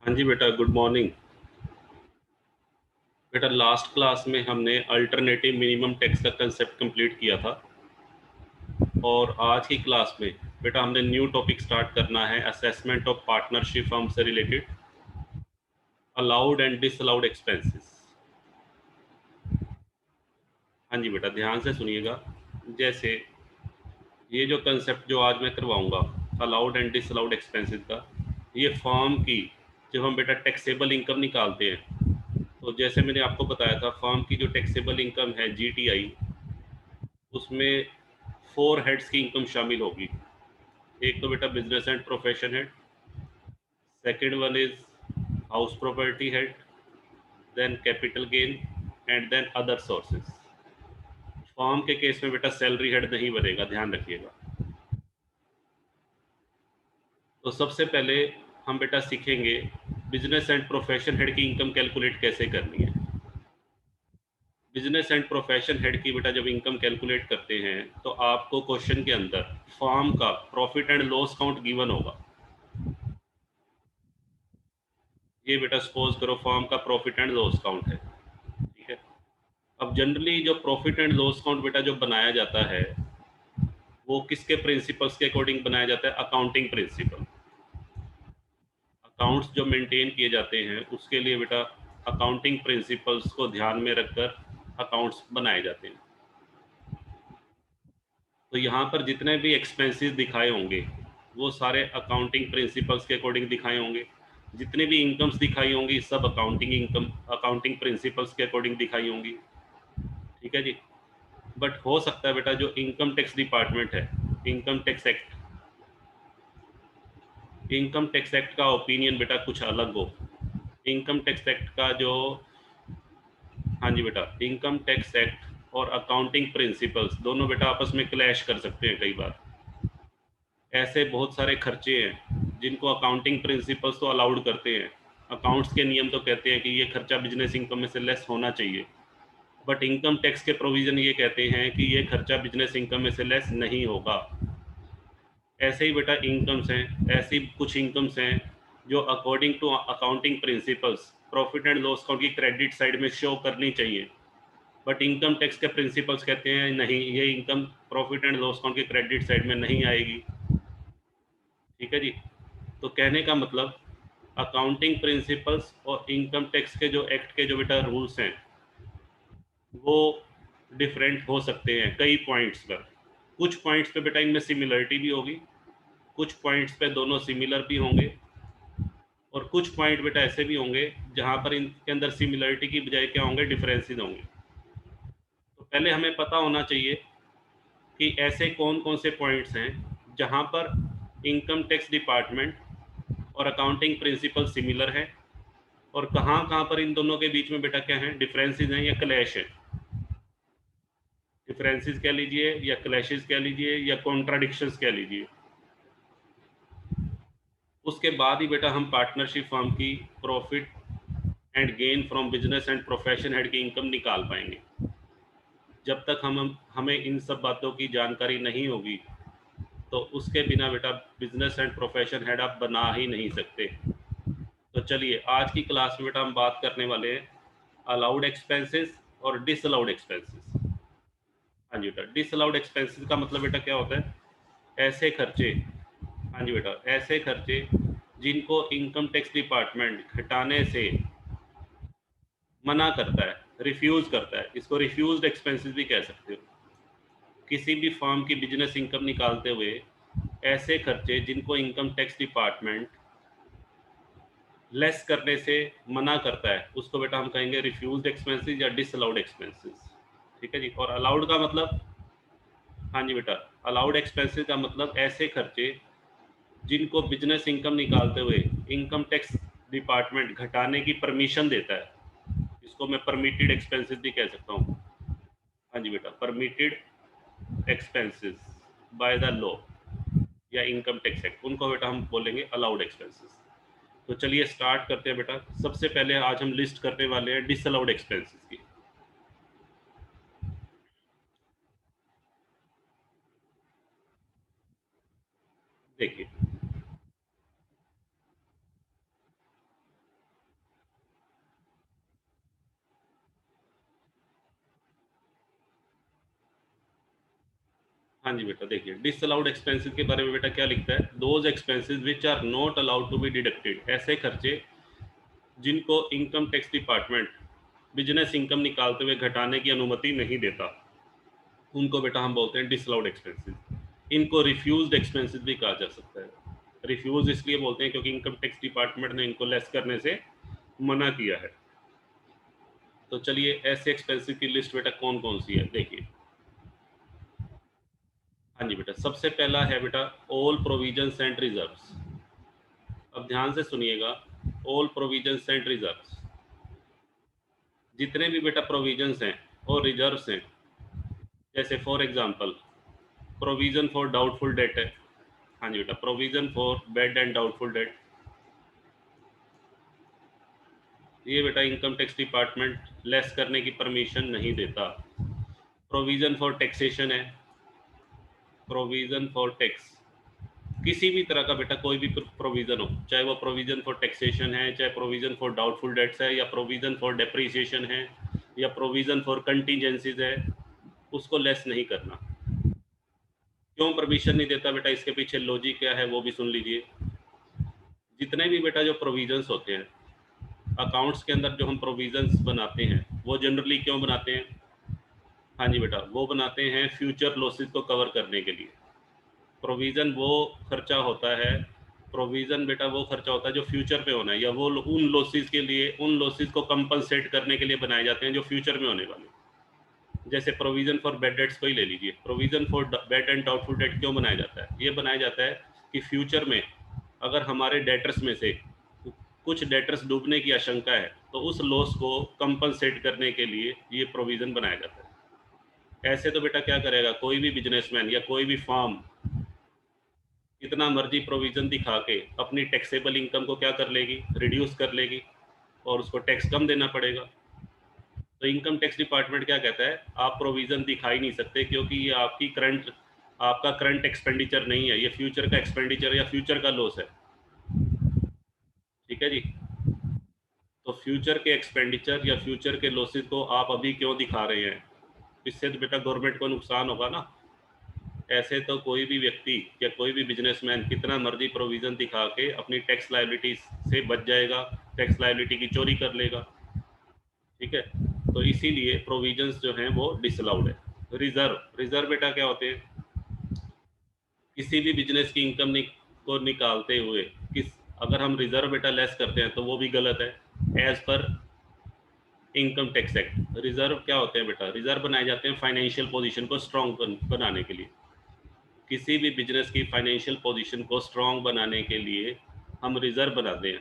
हाँ जी बेटा, गुड मॉर्निंग। बेटा, लास्ट क्लास में हमने अल्टरनेटिव मिनिमम टैक्स का कंसेप्ट कंप्लीट किया था और आज की क्लास में बेटा हमने न्यू टॉपिक स्टार्ट करना है, असेसमेंट ऑफ पार्टनरशिप फर्म से related allowed and disallowed expenses. हाँ जी बेटा, ध्यान से सुनिएगा। जैसे ये जो कंसेप्ट जो आज मैं करवाऊंगा अलाउड एंड डिसअलाउड एक्सपेंसेस का, ये फर्म की जब हम बेटा टैक्सेबल इनकम निकालते हैं, तो जैसे मैंने आपको बताया था फर्म की जो टैक्सेबल इनकम है जीटीआई, उसमें 4 हेड्स की इनकम शामिल होगी। एक तो बेटा business and profession head, second one is house property head, then capital gain and then other sources. Firm के केस में बेटा सैलरी हेड नहीं बनेगा, ध्यान रखिएगा। तो सबसे पहले हम बेटा सीखेंगे बिजनेस एंड प्रोफेशन हेड की इनकम कैलकुलेट कैसे करनी है। बिजनेस एंड प्रोफेशन हेड की बेटा जब इनकम कैलकुलेट करते हैं तो आपको क्वेश्चन के अंदर फर्म का profit and loss count given होगा। ये बेटा सपोज करो फर्म का प्रॉफिट एंड लॉस काउंट है, ठीक है। अब जनरली जो प्रॉफिट एंड लॉस काउंट बेटा जो बनाया जाता है वो किसके प्रिंसिपल्स के अकॉर्डिंग बनाया जाता है? Accounting principle. अकाउंट्स जो मेंटेन किए जाते हैं उसके लिए बेटा अकाउंटिंग प्रिंसिपल्स को ध्यान में रखकर अकाउंट्स बनाए जाते हैं। तो यहाँ पर जितने भी एक्सपेंसेस दिखाए होंगे वो सारे अकाउंटिंग प्रिंसिपल्स के अकॉर्डिंग दिखाए होंगे। जितनी भी इनकम्स दिखाई होंगी सब अकाउंटिंग प्रिंसिपल्स के अकॉर्डिंग दिखाई होंगी, ठीक है जी। बट हो सकता है बेटा जो इनकम टैक्स डिपार्टमेंट है, income tax act income tax act का ओपिनियन बेटा कुछ अलग हो। इनकम टैक्स एक्ट का जो, हाँ जी बेटा, इनकम टैक्स एक्ट और अकाउंटिंग प्रिंसिपल्स दोनों बेटा आपस में क्लैश कर सकते हैं कई बार। ऐसे बहुत सारे खर्चे हैं जिनको अकाउंटिंग प्रिंसिपल्स तो अलाउड करते हैं, अकाउंट्स के नियम तो कहते हैं कि ये खर्चा बिजनेस इनकम में से लेस होना चाहिए, बट इनकम टैक्स के प्रोविज़न ये कहते हैं कि ये खर्चा बिजनेस इनकम में से लेस नहीं होगा। ऐसे ही बेटा इनकम्स हैं, ऐसी कुछ इनकम्स हैं जो according to accounting principles profit and loss account की क्रेडिट साइड में शो करनी चाहिए, बट इनकम टैक्स के प्रिंसिपल्स कहते हैं नहीं, ये income profit and loss account की क्रेडिट साइड में नहीं आएगी, ठीक है जी। तो कहने का मतलब अकाउंटिंग प्रिंसिपल्स और इनकम टैक्स के जो एक्ट के जो बेटा रूल्स हैं वो डिफरेंट हो सकते हैं कई पॉइंट्स पर। कुछ पॉइंट्स पे बेटा इनमें सिमिलरिटी भी होगी, कुछ पॉइंट्स पे दोनों सिमिलर भी होंगे, और कुछ पॉइंट बेटा ऐसे भी होंगे जहां पर इनके अंदर सिमिलरिटी की बजाय क्या होंगे, डिफरेंसेस होंगे। तो पहले हमें पता होना चाहिए कि ऐसे कौन कौन से पॉइंट्स हैं जहां पर इनकम टैक्स डिपार्टमेंट और अकाउंटिंग प्रिंसिपल सिमिलर है, और कहाँ कहाँ पर इन दोनों के बीच में बेटा क्या है, डिफरेंसेस हैं या क्लैश है। डिफरेंसेस कह लीजिए या क्लैशेस कह लीजिए या कॉन्ट्राडिक्शंस कह लीजिए। उसके बाद ही बेटा हम पार्टनरशिप फर्म की profit and gain from business and profession head की इनकम निकाल पाएंगे। जब तक हम हमें इन सब बातों की जानकारी नहीं होगी तो उसके बिना बेटा बिजनेस एंड प्रोफेशन हेड आप बना ही नहीं सकते। तो चलिए आज की क्लास में बेटा हम बात करने वाले हैं अलाउड एक्सपेंसेस और डिसअलाउड एक्सपेंसेस। हाँ जी बेटा, डिसअलाउड एक्सपेंसेस का मतलब बेटा क्या होता है? ऐसे खर्चे, हाँ जी बेटा, ऐसे खर्चे जिनको इनकम टैक्स डिपार्टमेंट घटाने से मना करता है, रिफ्यूज़ करता है, इसको रिफ्यूज्ड एक्सपेंसेस भी कह सकते हो। किसी भी फर्म की बिजनेस इनकम निकालते हुए ऐसे खर्चे जिनको इनकम टैक्स डिपार्टमेंट लेस करने से मना करता है उसको बेटा हम कहेंगे रिफ्यूज्ड एक्सपेंसेस या डिसअलाउड एक्सपेंसेस, ठीक है जी। और अलाउड का मतलब, हाँ जी बेटा, अलाउड एक्सपेंसेस का मतलब ऐसे खर्चे जिनको बिजनेस इनकम निकालते हुए इनकम टैक्स डिपार्टमेंट घटाने की परमिशन देता है, इसको मैं परमिटेड एक्सपेंसेस भी कह सकता हूँ। हाँ जी बेटा, permitted expenses by the law या इनकम टैक्स एक्ट, उनको बेटा हम बोलेंगे अलाउड एक्सपेंसेस। तो चलिए स्टार्ट करते हैं बेटा। सबसे पहले आज हम लिस्ट करने वाले हैं डिसअलाउड एक्सपेंसेस की। देखिए हाँ जी बेटा, देखिए डिसअलाउड एक्सपेंसेस के बारे में बेटा क्या लिखता है, those expenses which are not allowed to be deducted, ऐसे खर्चे जिनको income tax department business income निकालते हुए घटाने की अनुमति नहीं देता, उनको बेटा हम बोलते हैं डिसअलाउड एक्सपेंसेस। इनको रिफ्यूज्ड एक्सपेंसेस भी कहा जा सकता है। रिफ्यूज इसलिए बोलते हैं क्योंकि इनकम टैक्स डिपार्टमेंट ने इनको लेस करने से मना किया है। तो चलिए ऐसे एक्सपेंसेस की लिस्ट बेटा कौन कौन सी है देखिए। हाँ जी बेटा, सबसे पहला है बेटा ऑल प्रोविजंस एंड रिजर्व्स। अब ध्यान से सुनिएगा, ऑल प्रोविजंस एंड रिजर्व्स, जितने भी बेटा प्रोविजंस हैं और रिजर्व्स हैं, जैसे for example provision for doubtful debt है। हाँ जी बेटा, provision for bad and doubtful debt, ये बेटा इनकम टैक्स डिपार्टमेंट लेस करने की परमिशन नहीं देता। प्रोविजन फॉर टैक्सेशन है, प्रोविजन फॉर टैक्स, किसी भी तरह का बेटा कोई भी प्रोविजन हो, चाहे वो प्रोविजन फॉर टैक्सेशन है, चाहे प्रोविजन फॉर डाउटफुल डेट्स है, या प्रोविजन फॉर डेप्रिसिएशन है, या प्रोविजन फॉर कंटीजेंसीज है, उसको लेस नहीं करना। क्यों परमिशन नहीं देता बेटा, इसके पीछे लॉजिक क्या है वो भी सुन लीजिए। जितने भी बेटा जो प्रोविजंस होते हैं अकाउंट्स के अंदर, जो हम प्रोविजंस बनाते हैं, वो जनरली क्यों बनाते हैं? हाँ जी बेटा, वो बनाते हैं फ्यूचर लॉसेस को कवर करने के लिए। प्रोविज़न वो खर्चा होता है, प्रोविज़न बेटा वो खर्चा होता है जो फ्यूचर पे होना है, या वो उन लॉसेस के लिए, उन लॉसेस को कंपनसेट करने के लिए बनाए जाते हैं जो फ्यूचर में होने वाले। जैसे प्रोविज़न फॉर बैड डेट्स को ही ले लीजिए। Provision for bad and doubtful debt क्यों बनाया जाता है? ये बनाया जाता है कि फ्यूचर में अगर हमारे डेटर्स में से कुछ डेटर्स डूबने की आशंका है, तो उस लॉस को कंपनसेट करने के लिए ये प्रोविज़न बनाया जाता है। ऐसे तो बेटा क्या करेगा कोई भी बिजनेसमैन या कोई भी फर्म, कितना मर्जी प्रोविजन दिखा के अपनी टैक्सेबल इनकम को क्या कर लेगी, रिड्यूस कर लेगी, और उसको टैक्स कम देना पड़ेगा। तो इनकम टैक्स डिपार्टमेंट क्या कहता है, आप प्रोविजन दिखा ही नहीं सकते क्योंकि ये आपका करंट एक्सपेंडिचर नहीं है, ये फ्यूचर का एक्सपेंडिचर या फ्यूचर का लॉस है। ठीक है जी, तो फ्यूचर के एक्सपेंडिचर या फ्यूचर के लॉसेस को आप अभी क्यों दिखा रहे हैं? इससे तो बेटा गवर्नमेंट को नुकसान होगा ना। ऐसे तो कोई भी व्यक्ति या कोई भी बिजनेसमैन कितना मर्जी प्रोविजन दिखा के अपनी टैक्स लायबिलिटी से बच जाएगा, टैक्स लायबिलिटी की चोरी कर लेगा। ठीक है, तो इसीलिए प्रोविजंस जो हैं वो डिसअलाउड है। रिजर्व बेटा क्या होते हैं, किसी भी बिजनेस की इनकम को निकालते हुए अगर हम रिजर्व बेटा लेस करते हैं तो वो भी गलत है as per income tax act. Reserve क्या होते हैं बेटा, रिजर्व बनाए जाते हैं फाइनेंशियल पोजीशन को स्ट्रॉन्ग बनाने के लिए। किसी भी बिजनेस की फाइनेंशियल पोजीशन को स्ट्रॉन्ग बनाने के लिए हम रिजर्व बनाते हैं।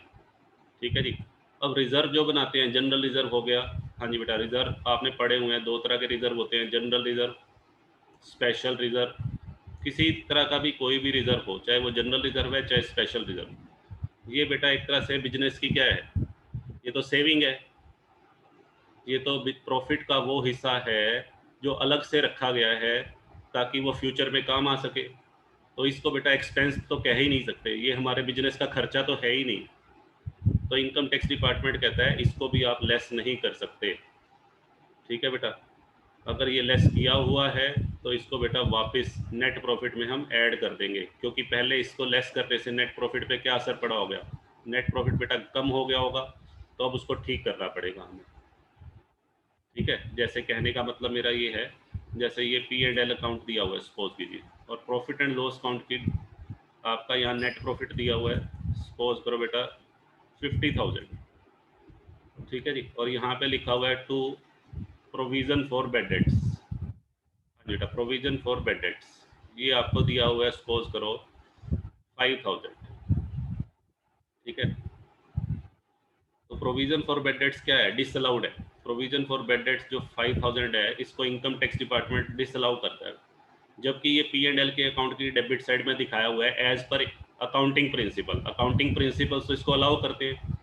ठीक है जी, अब रिजर्व जो बनाते हैं, जनरल रिजर्व हो गया। हाँ जी बेटा, रिजर्व आपने पढ़े हुए हैं, दो तरह के रिजर्व होते हैं, जनरल रिजर्व, स्पेशल रिजर्व। किसी तरह का भी कोई भी रिजर्व हो, चाहे वो जनरल रिजर्व है चाहे स्पेशल रिजर्व, ये बेटा एक तरह से बिजनेस की क्या है, ये तो सेविंग है, ये तो प्रॉफिट का वो हिस्सा है जो अलग से रखा गया है ताकि वो फ्यूचर में काम आ सके। तो इसको बेटा एक्सपेंस तो कह ही नहीं सकते, ये हमारे बिजनेस का खर्चा तो है ही नहीं। तो इनकम टैक्स डिपार्टमेंट कहता है इसको भी आप लेस नहीं कर सकते। ठीक है बेटा, अगर ये लेस किया हुआ है तो इसको बेटा वापस नेट प्रॉफिट में हम ऐड कर देंगे, क्योंकि पहले इसको लेस करने से नेट प्रॉफिट पे क्या असर पड़ा हो गया, नेट प्रॉफिट बेटा कम हो गया होगा, तो अब उसको ठीक करना पड़ेगा हमें। ठीक है, जैसे कहने का मतलब मेरा ये है, जैसे ये P&L अकाउंट दिया हुआ है सपोज कीजिए, और प्रॉफिट एंड लॉस अकाउंट की आपका यहाँ नेट प्रॉफिट दिया हुआ है, सपोज करो बेटा 50,000। ठीक है जी, और यहाँ पे लिखा हुआ है to provision for bad debts. बेटा प्रोविजन फॉर बैड डेट्स ये आपको दिया हुआ है, सपोज करो 5,000। ठीक है, तो प्रोविजन फॉर बैड डेट्स क्या है, डिसअलाउड है। प्रोविजन फॉर बैड डेट्स जो 5,000 है, इसको इनकम टैक्स डिपार्टमेंट डिसअलाउ करता है, जबकि ये P&L के अकाउंट की डेबिट साइड में दिखाया हुआ है एज पर अकाउंटिंग प्रिंसिपल। अकाउंटिंग प्रिंसिपल्स तो इसको अलाउ करते हैं,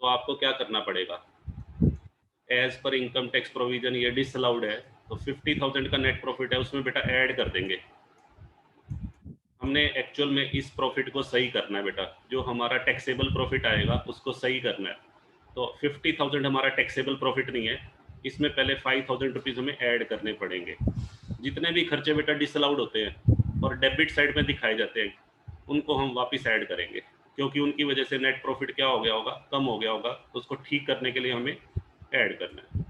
तो आपको क्या करना पड़ेगा, as per income tax provision ये डिसअलाउड है, तो 50,000 का नेट प्रॉफिट है उसमें बेटा ऐड कर देंगे। हमने एक्चुअल में इस प्रॉफिट को सही करना है बेटा, जो हमारा टैक्सेबल प्रॉफिट आएगा उसको सही करना है। तो 50,000 हमारा टैक्सेबल प्रॉफिट नहीं है, इसमें पहले 5,000 रुपीज़ हमें ऐड करने पड़ेंगे, जितने भी खर्चे बेटा डिसअलाउड होते हैं और डेबिट साइड में दिखाए जाते हैं, उनको हम वापस ऐड करेंगे, क्योंकि उनकी वजह से नेट प्रॉफिट क्या हो गया होगा, कम हो गया होगा, तो उसको ठीक करने के लिए हमें ऐड करना है।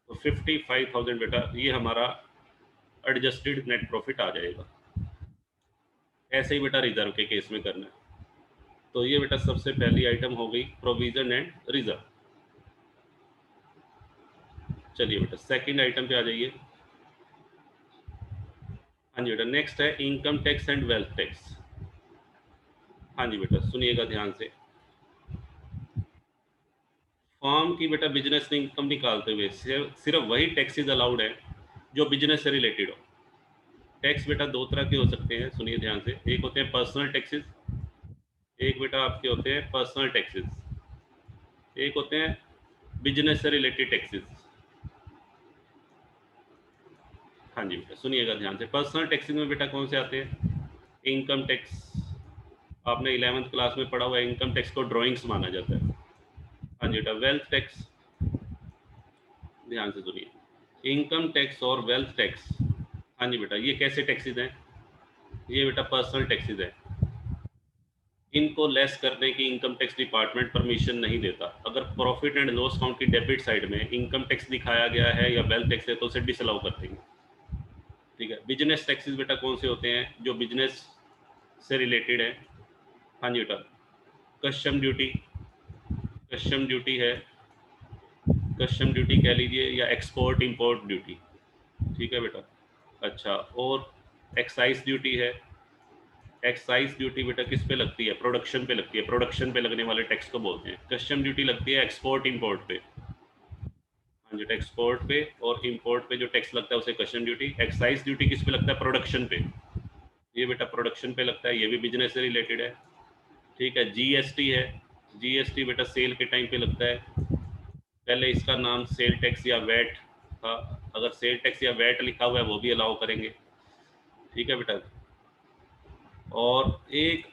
तो 55,000 बेटा ये हमारा एडजस्टेड नेट प्रॉफिट आ जाएगा। ऐसे ही बेटा रिजर्व के केस में करना है। तो ये बेटा सबसे पहली आइटम हो गई प्रोविजन एंड रिजर्व। चलिए बेटा सेकंड आइटम पे आ जाइए। हाँ जी बेटा, नेक्स्ट है income tax and wealth tax. हाँ जी बेटा सुनिएगा ध्यान से। फर्म की बेटा बिजनेस इनकम निकालते हुए सिर्फ वही टैक्सेस अलाउड है जो बिजनेस से रिलेटेड हो। टैक्स बेटा दो तरह के हो सकते हैं, सुनिए ध्यान से। एक होते हैं पर्सनल टैक्सेस, एक बेटा आपके होते हैं पर्सनल टैक्सेस, एक होते हैं बिजनेस से रिलेटेड टैक्सेस। हाँ जी बेटा सुनिएगा ध्यान से। पर्सनल टैक्सेस में बेटा कौन से आते हैं? इनकम टैक्स, आपने 11th क्लास में पढ़ा हुआ है, इनकम टैक्स को ड्राइंग्स माना जाता है। हाँ जी बेटा वेल्थ टैक्स, ध्यान से सुनिए, इनकम टैक्स और वेल्थ टैक्स। हाँ जी बेटा ये कैसे टैक्सेस हैं? ये बेटा पर्सनल टैक्सेस है। इनको लेस करने की इनकम टैक्स डिपार्टमेंट परमिशन नहीं देता। अगर प्रॉफिट एंड लॉस अकाउंट की डेबिट साइड में इनकम टैक्स दिखाया गया है या वेल्थ टैक्स है तो उसे डिसअलाउ कर देंगे। ठीक है। बिजनेस टैक्सेस बेटा कौन से होते हैं? जो बिजनेस से रिलेटेड है। हाँ जी बेटा, कस्टम ड्यूटी, कस्टम ड्यूटी है, कस्टम ड्यूटी कह लीजिए, या एक्सपोर्ट इंपोर्ट ड्यूटी। ठीक है बेटा। अच्छा, और एक्साइज ड्यूटी है। एक्साइज ड्यूटी बेटा किस पे लगती है? प्रोडक्शन पे लगती है। प्रोडक्शन पे लगने वाले टैक्स को बोलते हैं। कस्टम ड्यूटी लगती है एक्सपोर्ट इंपोर्ट पे। हाँ जी, एक्सपोर्ट पे और इंपोर्ट पे जो टैक्स लगता है उसे कस्टम ड्यूटी। एक्साइज ड्यूटी किस पे लगता है? प्रोडक्शन पे। ये बेटा प्रोडक्शन पे लगता है, ये भी बिजनेस से रिलेटेड है। ठीक है। जीएसटी है, जीएसटी बेटा सेल के टाइम पे लगता है। पहले इसका नाम सेल टैक्स या वैट था, अगर सेल टैक्स या वैट लिखा हुआ है वो भी अलाउ करेंगे। ठीक है बेटा। और एक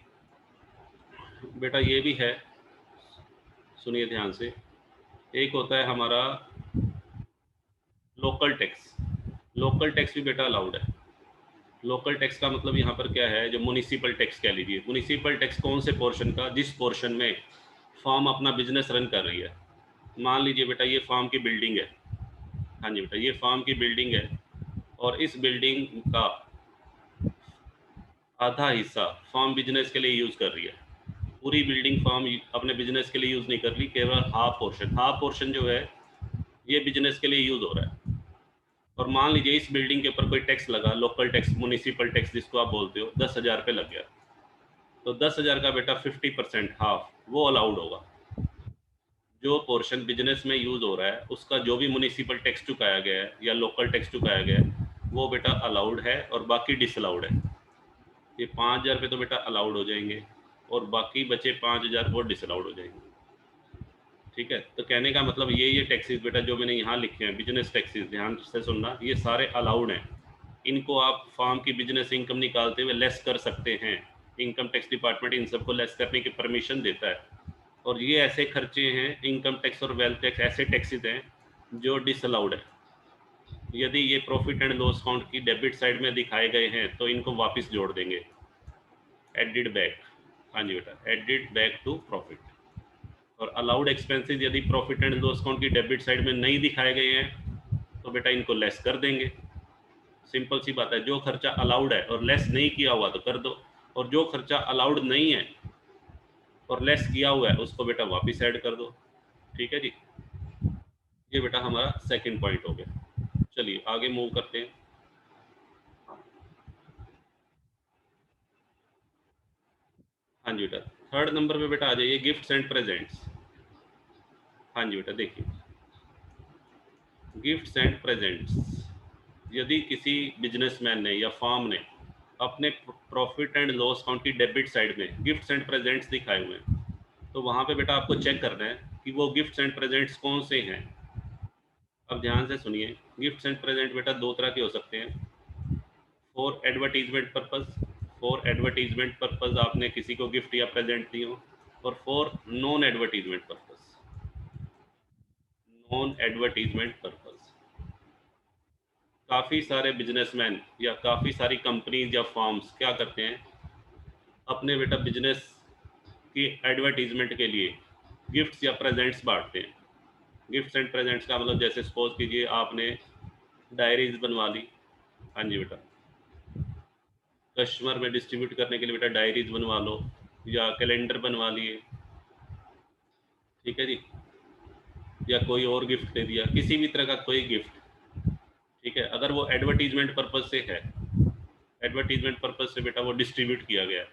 बेटा ये भी है, सुनिए ध्यान से, एक होता है हमारा लोकल टैक्स। लोकल टैक्स भी बेटा अलाउड है। लोकल टैक्स का मतलब यहाँ पर क्या है? जो म्युनिसिपल टैक्स कह लीजिए। म्युनिसिपल टैक्स कौन से पोर्शन का? जिस पोर्शन में फार्म अपना बिजनेस रन कर रही है। मान लीजिए बेटा ये फार्म की बिल्डिंग है। हाँ जी बेटा ये फार्म की बिल्डिंग है और इस बिल्डिंग का आधा हिस्सा फार्म बिजनेस के लिए यूज़ कर रही है। पूरी बिल्डिंग फार्म अपने बिजनेस के लिए यूज़ नहीं कर रही, केवल हाफ पोर्शन, हाफ पोर्शन जो है ये बिजनेस के लिए यूज़ हो रहा है। और मान लीजिए इस बिल्डिंग के ऊपर कोई टैक्स लगा, लोकल टैक्स, म्युनिसिपल टैक्स जिसको आप बोलते हो, 10,000 रुपये लग गया, तो 10,000 का बेटा 50%, हाफ, वो अलाउड होगा। जो पोर्शन बिजनेस में यूज़ हो रहा है उसका जो भी म्युनिसिपल टैक्स चुकाया गया है या लोकल टैक्स चुकाया गया है वो बेटा अलाउड है और बाकी डिसअलाउड है। ये 5,000 रुपये तो बेटा अलाउड हो जाएंगे और बाकी बचे 5,000 वो डिसअलाउड हो जाएंगे। ठीक है। तो कहने का मतलब ये टैक्सेस बेटा जो मैंने यहाँ लिखे हैं, बिजनेस टैक्सेस, ध्यान से सुनना, ये सारे अलाउड हैं। इनको आप फार्म की बिजनेस इनकम निकालते हुए लेस कर सकते हैं। इनकम टैक्स डिपार्टमेंट इन सबको लेस करने की परमिशन देता है। और ये ऐसे खर्चे हैं, इनकम टैक्स और वेल्थ टैक्स ऐसे टैक्सेस हैं जो डिसअलाउड है। यदि ये प्रॉफिट एंड लॉस अकाउंट की डेबिट साइड में दिखाए गए हैं तो इनको वापस जोड़ देंगे, एडिड बैक। हाँ जी बेटा, एडिड बैक टू प्रॉफिट। और अलाउड एक्सपेंसेस यदि प्रॉफिट एंड लॉस अकाउंट की डेबिट साइड में नहीं दिखाए गए हैं तो बेटा इनको लेस कर देंगे। सिंपल सी बात है, जो खर्चा अलाउड है और लेस नहीं किया हुआ तो कर दो, और जो खर्चा अलाउड नहीं है और लेस किया हुआ है उसको बेटा वापस ऐड कर दो। ठीक है जी। ये बेटा हमारा सेकंड पॉइंट हो गया। चलिए आगे मूव करते हैं। हाँ जी बेटा, थर्ड नंबर पे बेटा आ जाइए, गिफ्ट्स एंड प्रेजेंट्स। हाँ जी बेटा देखिए, गिफ्ट्स एंड प्रेजेंट्स, यदि किसी बिजनेसमैन ने या फर्म ने अपने प्रॉफिट एंड लॉस अकाउंट की डेबिट साइड में गिफ्ट्स एंड प्रेजेंट्स दिखाए हुए हैं तो वहाँ पे बेटा आपको चेक करना है कि वो गिफ्ट्स एंड प्रेजेंट्स कौन से हैं। अब ध्यान से सुनिए, गिफ्ट्स एंड प्रेजेंट बेटा दो तरह के हो सकते हैं। For advertisement purpose, for advertisement purpose आपने किसी को गिफ्ट या प्रेजेंट दी हो, और for non advertisement purpose, non advertisement purpose. काफ़ी सारे बिजनेसमैन या काफ़ी सारी कंपनीज या फर्म्स क्या करते हैं, अपने बेटा बिजनेस की एडवर्टीजमेंट के लिए गिफ्ट्स या प्रेजेंट्स बांटते हैं। गिफ्ट्स एंड प्रेजेंट्स का मतलब जैसे सपोज कीजिए आपने डायरीज बनवा ली। हाँ जी बेटा, कस्टमर में डिस्ट्रीब्यूट करने के लिए बेटा डायरीज बनवा लो या कैलेंडर बनवा लिए, ठीक है जी, या कोई और गिफ्ट दे दिया, किसी भी तरह का कोई गिफ्ट, ठीक है, अगर वो एडवर्टीजमेंट पर्पज से है, एडवर्टीजमेंट पर्पज से बेटा वो डिस्ट्रीब्यूट किया गया है,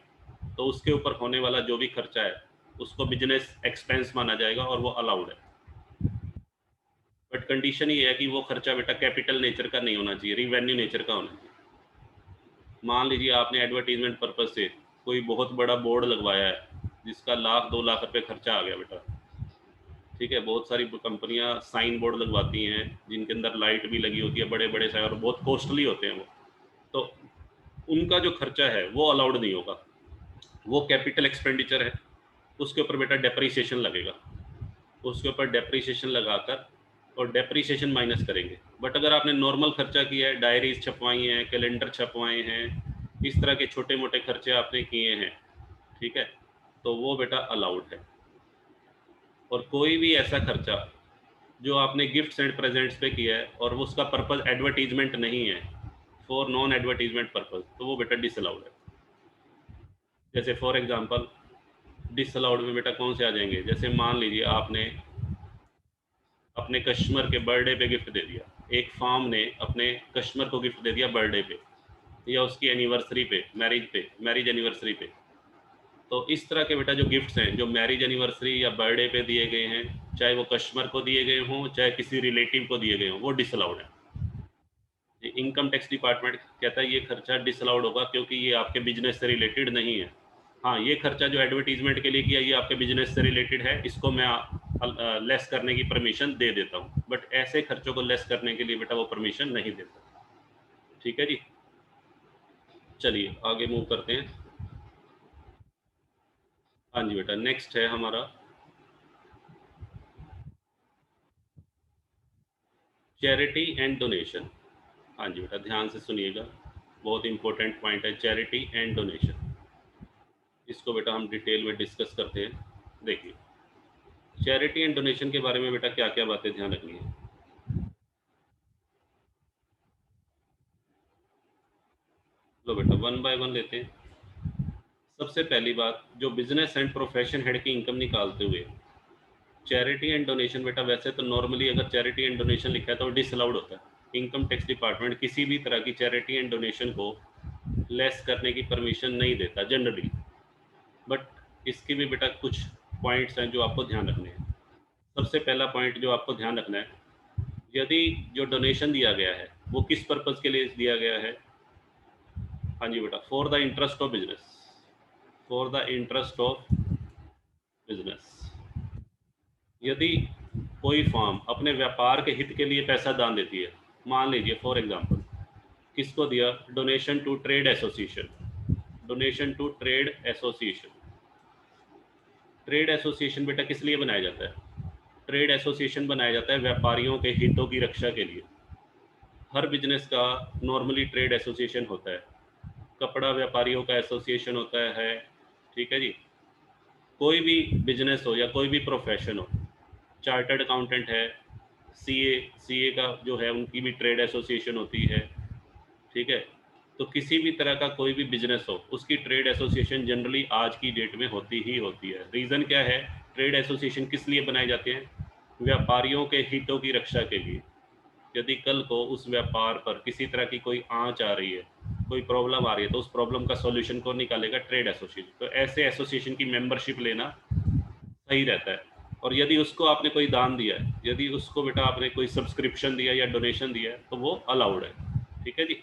तो उसके ऊपर होने वाला जो भी खर्चा है उसको बिजनेस एक्सपेंस माना जाएगा और वो अलाउड है। बट कंडीशन ये है कि वो खर्चा बेटा कैपिटल नेचर का नहीं होना चाहिए, रिवेन्यू नेचर का होना चाहिए। मान लीजिए आपने एडवर्टीजमेंट पर्पज से कोई बहुत बड़ा बोर्ड लगवाया है जिसका 1 लाख 2 लाख रुपए खर्चा आ गया बेटा, ठीक है, बहुत सारी कंपनियां साइन बोर्ड लगवाती हैं जिनके अंदर लाइट भी लगी होती है, बड़े बड़े साइन, और बहुत कॉस्टली होते हैं वो, तो उनका जो खर्चा है वो अलाउड नहीं होगा, वो कैपिटल एक्सपेंडिचर है, उसके ऊपर बेटा डेप्रीसिएशन लगेगा, उसके ऊपर डेप्रीसिएशन लगाकर और डेप्रीसिएशन माइनस करेंगे। बट अगर आपने नॉर्मल खर्चा किया है, डायरीज छपवाई हैं, कैलेंडर छपवाए हैं, इस तरह के छोटे मोटे खर्चे आपने किए हैं, ठीक है, तो वो बेटा अलाउड है। और कोई भी ऐसा खर्चा जो आपने गिफ्ट्स एंड प्रेजेंट्स पे किया है और उसका पर्पज एडवर्टीजमेंट नहीं है, फॉर नॉन एडवर्टीजमेंट पर्पज, तो वो बेटा डिसअलाउड है। जैसे फॉर एग्जांपल डिसअलाउड में बेटा कौन से आ जाएंगे, जैसे मान लीजिए आपने अपने कस्टमर के बर्थडे पे गिफ्ट दे दिया, एक फार्म ने अपने कस्टमर को गिफ्ट दे दिया बर्थडे पे या उसकी एनिवर्सरी पे, मैरिज एनिवर्सरी पे, तो इस तरह के बेटा जो गिफ्ट्स हैं जो मैरिज एनिवर्सरी या बर्थडे पे दिए गए हैं, चाहे वो कस्टमर को दिए गए हों चाहे किसी रिलेटिव को दिए गए हों, वो डिसअलाउड है। इनकम टैक्स डिपार्टमेंट कहता है ये खर्चा डिसअलाउड होगा क्योंकि ये आपके बिजनेस से रिलेटेड नहीं है। हाँ, ये खर्चा जो एडवर्टीजमेंट के लिए किया ये आपके बिजनेस से रिलेटेड है, इसको मैं लेस करने की परमिशन दे देता हूँ, बट ऐसे खर्चों को लेस करने के लिए बेटा वो परमिशन नहीं देता। ठीक है जी, चलिए आगे मूव करते हैं। हाँ जी बेटा, नेक्स्ट है हमारा चैरिटी एंड डोनेशन। हाँ जी बेटा, ध्यान से सुनिएगा, बहुत इंपॉर्टेंट पॉइंट है चैरिटी एंड डोनेशन। इसको बेटा हम डिटेल में डिस्कस करते हैं। देखिए, चैरिटी एंड डोनेशन के बारे में बेटा क्या क्या बातें ध्यान रखनी है। लो बेटा, वन बाय वन लेते हैं। सबसे पहली बात, जो बिजनेस एंड प्रोफेशन हेड की इनकम निकालते हुए चैरिटी एंड डोनेशन, बेटा वैसे तो नॉर्मली अगर चैरिटी एंड डोनेशन लिखा है तो डिसअलाउड होता है। इनकम टैक्स डिपार्टमेंट किसी भी तरह की चैरिटी एंड डोनेशन को लेस करने की परमिशन नहीं देता जनरली, बट इसके भी बेटा कुछ पॉइंट्स हैं जो आपको ध्यान रखने हैं। सबसे पहला पॉइंट जो आपको ध्यान रखना है, यदि जो डोनेशन दिया गया है वो किस पर्पज़ के लिए दिया गया है। हाँ जी बेटा, for the interest of business, for the interest of business. यदि कोई फर्म अपने व्यापार के हित के लिए पैसा दान देती है, मान लीजिए फॉर एग्जांपल किसको दिया, donation to trade association, donation to trade association. Trade association बेटा किस लिए बनाया जाता है, ट्रेड एसोसिएशन बनाया जाता है व्यापारियों के हितों की रक्षा के लिए। हर बिजनेस का नॉर्मली ट्रेड एसोसिएशन होता है, कपड़ा व्यापारियों का एसोसिएशन होता है, ठीक है जी, कोई भी बिजनेस हो या कोई भी प्रोफेशन हो, चार्टर्ड अकाउंटेंट है, सीए, सीए का जो है उनकी भी ट्रेड एसोसिएशन होती है, ठीक है, तो किसी भी तरह का कोई भी बिजनेस हो उसकी ट्रेड एसोसिएशन जनरली आज की डेट में होती ही होती है। रीज़न क्या है, ट्रेड एसोसिएशन किस लिए बनाए जाते हैं, व्यापारियों के हितों की रक्षा के लिए। यदि कल को उस व्यापार पर किसी तरह की कोई आंच आ रही है, कोई प्रॉब्लम आ रही है, तो उस प्रॉब्लम का सॉल्यूशन कौन निकालेगा, ट्रेड एसोसिएशन। तो ऐसे एसोसिएशन की मेंबरशिप लेना सही रहता है। और यदि उसको आपने कोई दान दिया है, यदि उसको बेटा आपने कोई सब्सक्रिप्शन दिया या डोनेशन दिया है, तो वो अलाउड है, ठीक है जी,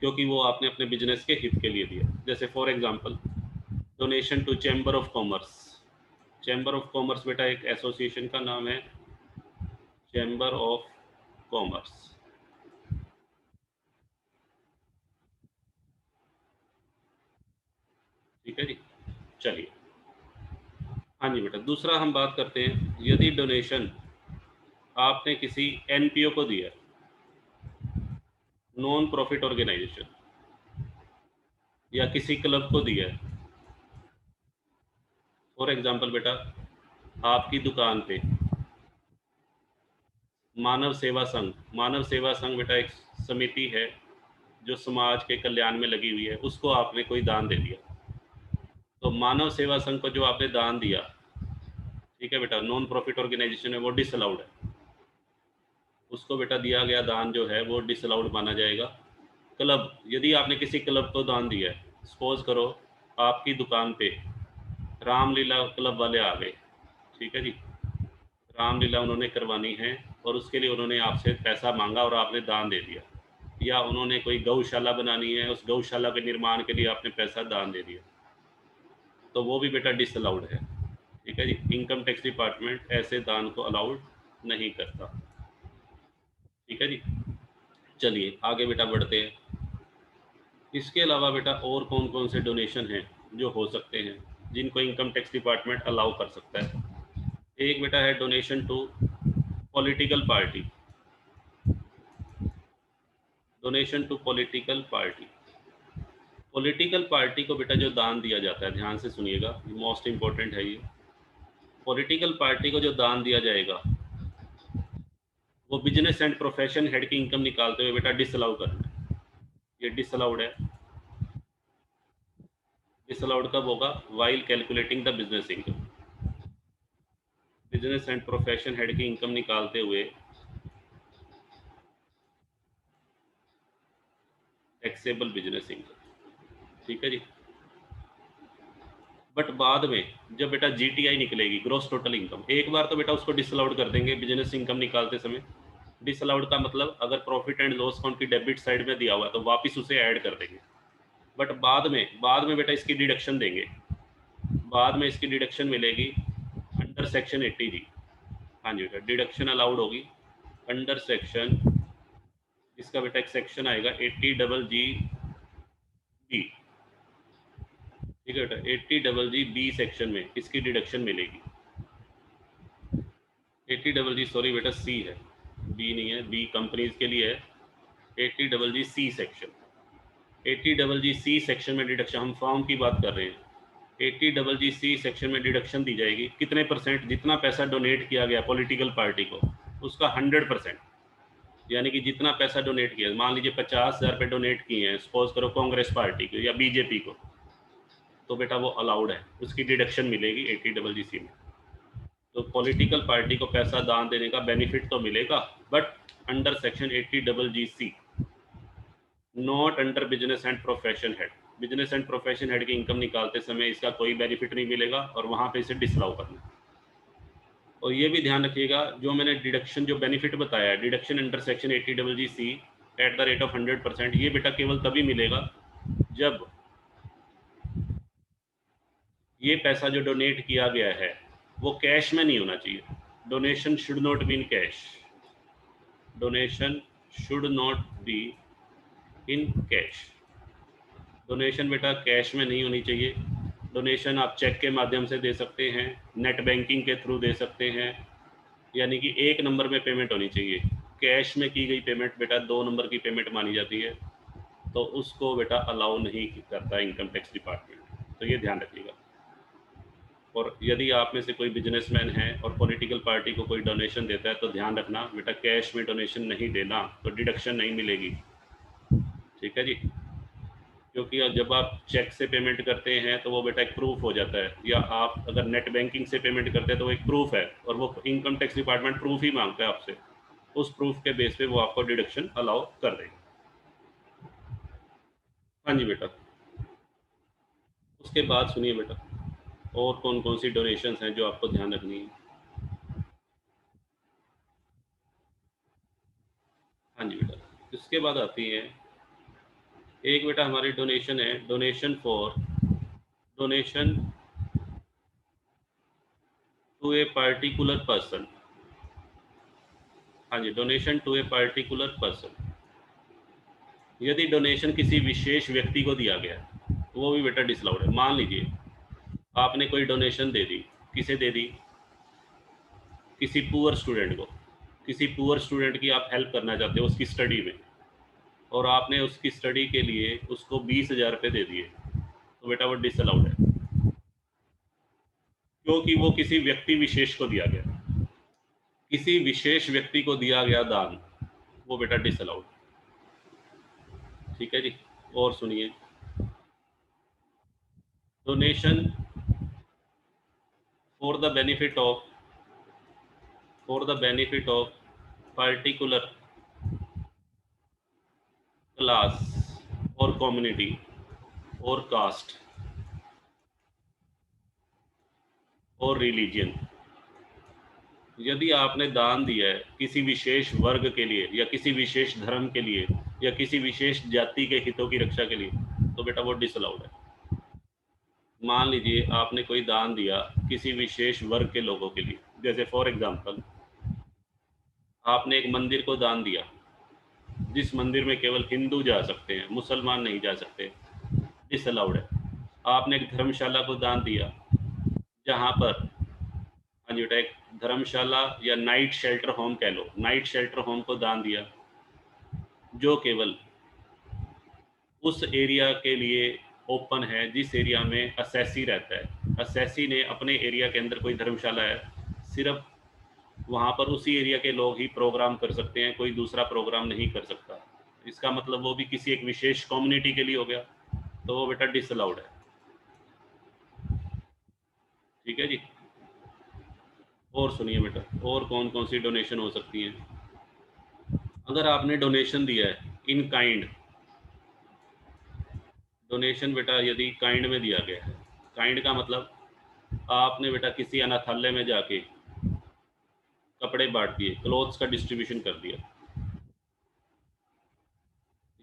क्योंकि वो आपने अपने बिजनेस के हित के लिए दिया। जैसे for example donation to chamber of commerce. Chamber of commerce बेटा एक एसोसिएशन का नाम है, चैम्बर ऑफ कॉमर्स, ठीक है जी। चलिए, हाँ जी बेटा, दूसरा हम बात करते हैं, यदि डोनेशन आपने किसी एनपीओ को दिया, नॉन प्रॉफिट ऑर्गेनाइजेशन या किसी क्लब को दिया है। फॉर एग्जांपल बेटा, आपकी दुकान पे मानव सेवा संघ, मानव सेवा संघ बेटा एक समिति है जो समाज के कल्याण में लगी हुई है, उसको आपने कोई दान दे दिया, तो मानव सेवा संघ को जो आपने दान दिया, ठीक है बेटा, नॉन प्रॉफिट ऑर्गेनाइजेशन है, वो डिसअलाउड है, उसको बेटा दिया गया दान जो है वो डिसअलाउड माना जाएगा। क्लब, यदि आपने किसी क्लब को दान दिया है, सपोज करो आपकी दुकान पे रामलीला क्लब वाले आ गए, ठीक है जी, रामलीला उन्होंने करवानी है और उसके लिए उन्होंने आपसे पैसा मांगा और आपने दान दे दिया, या उन्होंने कोई गौशाला बनानी है, उस गौशाला के निर्माण के लिए आपने पैसा दान दे दिया, तो वो भी बेटा डिसअलाउड है, ठीक है जी। इनकम टैक्स डिपार्टमेंट ऐसे दान को अलाउड नहीं करता, ठीक है जी। चलिए आगे बेटा बढ़ते हैं। इसके अलावा बेटा और कौन कौन से डोनेशन हैं जो हो सकते हैं जिनको इनकम टैक्स डिपार्टमेंट अलाउ कर सकता है। एक बेटा है donation to political party, donation to political party. Political party को बेटा जो दान दिया जाता है, ध्यान से सुनिएगा, मोस्ट इंपॉर्टेंट है ये। पॉलिटिकल पार्टी को जो दान दिया जाएगा वो बिजनेस एंड प्रोफेशन हेड की इनकम निकालते हुए बेटा डिसअलाउ करना है, ये डिसअलाउड है। डिसअलाउड कब होगा? While calculating the business income, business and profession head की इनकम निकालते हुए टैक्सेबल बिजनेस इनकम, ठीक है जी। बट बाद में जब बेटा जीटीआई निकलेगी, ग्रॉस टोटल इनकम, एक बार तो बेटा उसको डिसअलाउड कर देंगे बिजनेस इनकम निकालते समय। डिसअलाउड का मतलब अगर प्रॉफिट एंड लॉस अकाउंट की डेबिट साइड में दिया हुआ है तो वापस उसे ऐड कर देंगे, बट बाद में बेटा इसकी डिडक्शन देंगे, बाद में इसकी डिडक्शन मिलेगी अंडर सेक्शन 80 जी। हाँ जी बेटा, डिडक्शन अलाउड होगी अंडर सेक्शन, इसका बेटा एक सेक्शन आएगा 80 जी, ठीक है बेटा, 80 जी सेक्शन में इसकी डिडक्शन मिलेगी। 80 जी, सॉरी बेटा सी है, बी नहीं है, बी कंपनीज के लिए है। 80 सी सेक्शन, 80 सी सेक्शन में डिडक्शन, हम फॉर्म की बात कर रहे हैं। 80 सी सेक्शन में डिडक्शन दी जाएगी कितने परसेंट? जितना पैसा डोनेट किया गया पॉलिटिकल पार्टी को उसका 100%, यानी कि जितना पैसा डोनेट किया, मान लीजिए 50,000 रुपये डोनेट किए हैं सपोज करो कांग्रेस पार्टी को या बीजेपी को, तो बेटा वो अलाउड है, उसकी डिडक्शन मिलेगी 80 सी में। तो पॉलिटिकल पार्टी को पैसा दान देने का बेनिफिट तो मिलेगा, but under section 80 C, not under business and profession head. Business and profession head की इनकम निकालते समय इसका कोई बेनिफिट नहीं मिलेगा और वहाँ पे इसे डिसअलाउ करना। और ये भी ध्यान रखिएगा, जो मैंने डिडक्शन जो बेनिफिट बताया, deduction under section 80 C at the rate of 100%, ये बेटा केवल तभी मिलेगा जब ये पैसा जो डोनेट किया गया है वो कैश में नहीं होना चाहिए। Donation should not be in cash, donation should not be in cash. Donation बेटा कैश में नहीं होनी चाहिए। डोनेशन आप चेक के माध्यम से दे सकते हैं, नेट बैंकिंग के थ्रू दे सकते हैं, यानी कि एक नंबर में पेमेंट होनी चाहिए। कैश में की गई पेमेंट बेटा 2 नंबर की पेमेंट मानी जाती है, तो उसको बेटा अलाउ नहीं करता इनकम टैक्स डिपार्टमेंट, तो ये ध्यान रखिएगा। और यदि आप में से कोई बिजनेसमैन है और पॉलिटिकल पार्टी को कोई डोनेशन देता है तो ध्यान रखना बेटा कैश में डोनेशन नहीं देना, तो डिडक्शन नहीं मिलेगी, ठीक है जी। क्योंकि जब आप चेक से पेमेंट करते हैं तो वो बेटा एक प्रूफ हो जाता है, या आप अगर नेट बैंकिंग से पेमेंट करते हैं तो वो एक प्रूफ है, और वो इनकम टैक्स डिपार्टमेंट प्रूफ ही मांगता है आपसे, उस प्रूफ के बेस पे वो आपको डिडक्शन अलाउ कर देगा। हाँ जी बेटा, उसके बाद सुनिए बेटा, और कौन कौन सी डोनेशंस हैं जो आपको ध्यान रखनी है। हाँ जी बेटा, इसके बाद आती है एक बेटा हमारी डोनेशन है, donation for, donation to a particular person. हाँ जी, donation to a particular person, यदि डोनेशन किसी विशेष व्यक्ति को दिया गया तो वो भी बेटा डिसअलाउड है। मान लीजिए आपने कोई डोनेशन दे दी, किसे दे दी? किसी पुअर स्टूडेंट को, किसी पुअर स्टूडेंट की आप हेल्प करना चाहते हो उसकी स्टडी में, और आपने उसकी स्टडी के लिए उसको 20,000 रुपये दे दिए, तो बेटा वो डिसअलाउड है, क्योंकि वो किसी व्यक्ति विशेष को दिया गया, किसी विशेष व्यक्ति को दिया गया दान, वो बेटा डिसअलाउड। ठीक है जी। और सुनिए, donation for the benefit of particular class और कम्युनिटी और कास्ट और रिलीजन। यदि आपने दान दिया है किसी विशेष वर्ग के लिए या किसी विशेष धर्म के लिए या किसी विशेष जाति के हितों की रक्षा के लिए, तो बेटा वो डिसअलाउड है। मान लीजिए आपने कोई दान दिया किसी विशेष वर्ग के लोगों के लिए, जैसे फॉर एग्जांपल आपने एक मंदिर को दान दिया, जिस मंदिर में केवल हिंदू जा सकते हैं, मुसलमान नहीं जा सकते, डिसअलाउड है। आपने एक धर्मशाला को दान दिया जहाँ पर, हाँ जी बेटा, एक धर्मशाला या नाइट शेल्टर होम कह लो, नाइट शेल्टर होम को दान दिया जो केवल उस एरिया के लिए ओपन है जिस एरिया में असैसी रहता है। असैसी ने अपने एरिया के अंदर कोई धर्मशाला है, सिर्फ वहाँ पर उसी एरिया के लोग ही प्रोग्राम कर सकते हैं, कोई दूसरा प्रोग्राम नहीं कर सकता। इसका मतलब वो भी किसी एक विशेष कम्युनिटी के लिए हो गया, तो वो बेटा डिसअलाउड है। ठीक है जी। और सुनिए बेटा, और कौन कौन सी डोनेशन हो सकती है। अगर आपने डोनेशन दिया है इन काइंड, डोनेशन बेटा यदि काइंड में दिया गया है, काइंड का मतलब आपने बेटा किसी अनाथालय में जाके कपड़े बांट दिए, क्लोथ्स का डिस्ट्रीब्यूशन कर दिया,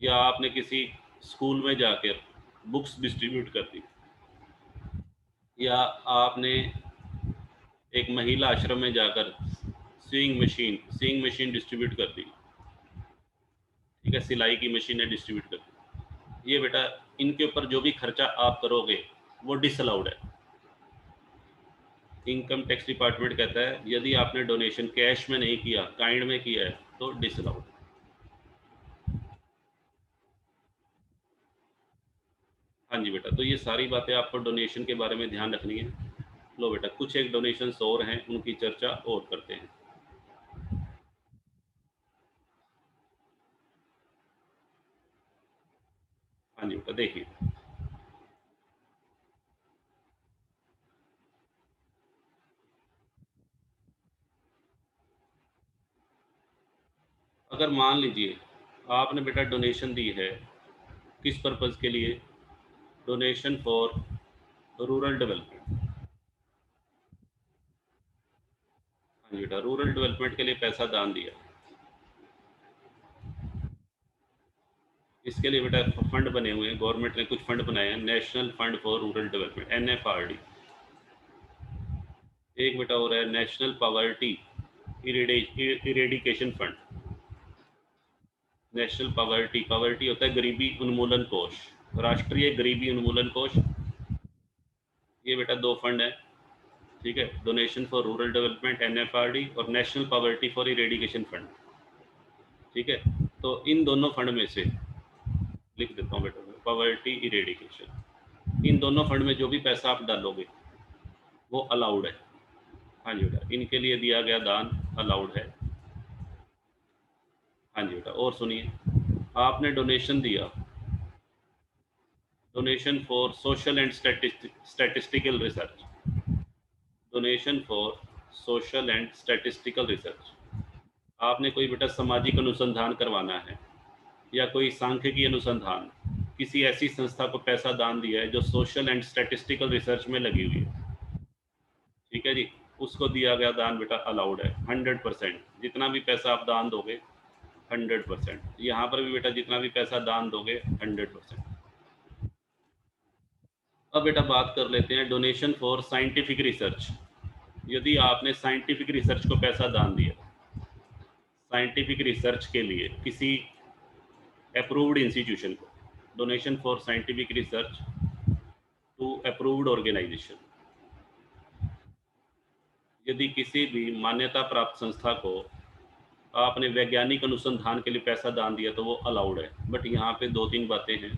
या आपने किसी स्कूल में जाकर बुक्स डिस्ट्रीब्यूट कर दी, या आपने एक महिला आश्रम में जाकर सीइंग मशीन डिस्ट्रीब्यूट कर दी। ठीक है, सिलाई की मशीनें डिस्ट्रीब्यूट कर दी। ये बेटा इनके ऊपर जो भी खर्चा आप करोगे वो डिसअलाउड है। इनकम टैक्स डिपार्टमेंट कहता है यदि आपने डोनेशन कैश में नहीं किया, काइंड में किया है, तो डिसअलाउड। हाँ जी बेटा, तो ये सारी बातें आपको डोनेशन के बारे में ध्यान रखनी है। लो बेटा, कुछ एक डोनेशंस और हैं, उनकी चर्चा और करते हैं। हाँ जी बेटा, देखिए, अगर मान लीजिए आपने बेटा डोनेशन दी है, किस पर्पज़ के लिए, डोनेशन फॉर रूरल डेवलपमेंट। हाँ जी बेटा, रूरल डेवलपमेंट के लिए पैसा दान दिया, इसके लिए बेटा फंड बने हुए हैं, गवर्नमेंट ने कुछ फंड बनाए हैं, national fund for rural development, NFRD। एक बेटा हो रहा है national poverty eradication fund. National poverty, poverty होता है गरीबी उन्मूलन कोष, राष्ट्रीय गरीबी उन्मूलन कोष। ये बेटा दो फंड है। ठीक है, donation for rural development NFRD और national poverty for eradication fund. ठीक है, तो इन दोनों फंड में से लिख देता हूँ बेटा, पावर्टी इरेडिकेशन, इन दोनों फंड में जो भी पैसा आप डालोगे वो अलाउड है। हाँ जी बेटा, इनके लिए दिया गया दान अलाउड है। हाँ जी बेटा, और सुनिए, आपने डोनेशन दिया, donation for social and statistical research, donation for social and statistical research. आपने कोई बेटा सामाजिक अनुसंधान करवाना है या कोई सांख्यिकी अनुसंधान, किसी ऐसी संस्था को पैसा दान दिया है जो सोशल एंड स्टैटिस्टिकल रिसर्च में लगी हुई है। ठीक है जी, उसको दिया गया दान बेटा अलाउड है 100%। जितना भी पैसा आप दान दोगे 100%, यहाँ पर भी बेटा जितना भी पैसा दान दोगे 100%। अब बेटा बात कर लेते हैं डोनेशन फॉर साइंटिफिक रिसर्च। यदि आपने साइंटिफिक रिसर्च को पैसा दान दिया, साइंटिफिक रिसर्च के लिए किसी अप्रूव्ड इंस्टीट्यूशन को, donation for scientific research to approved organisation, यदि किसी भी मान्यता प्राप्त संस्था को आपने वैज्ञानिक अनुसंधान के लिए पैसा दान दिया तो वो अलाउड है। बट यहाँ पे 2-3 बातें हैं,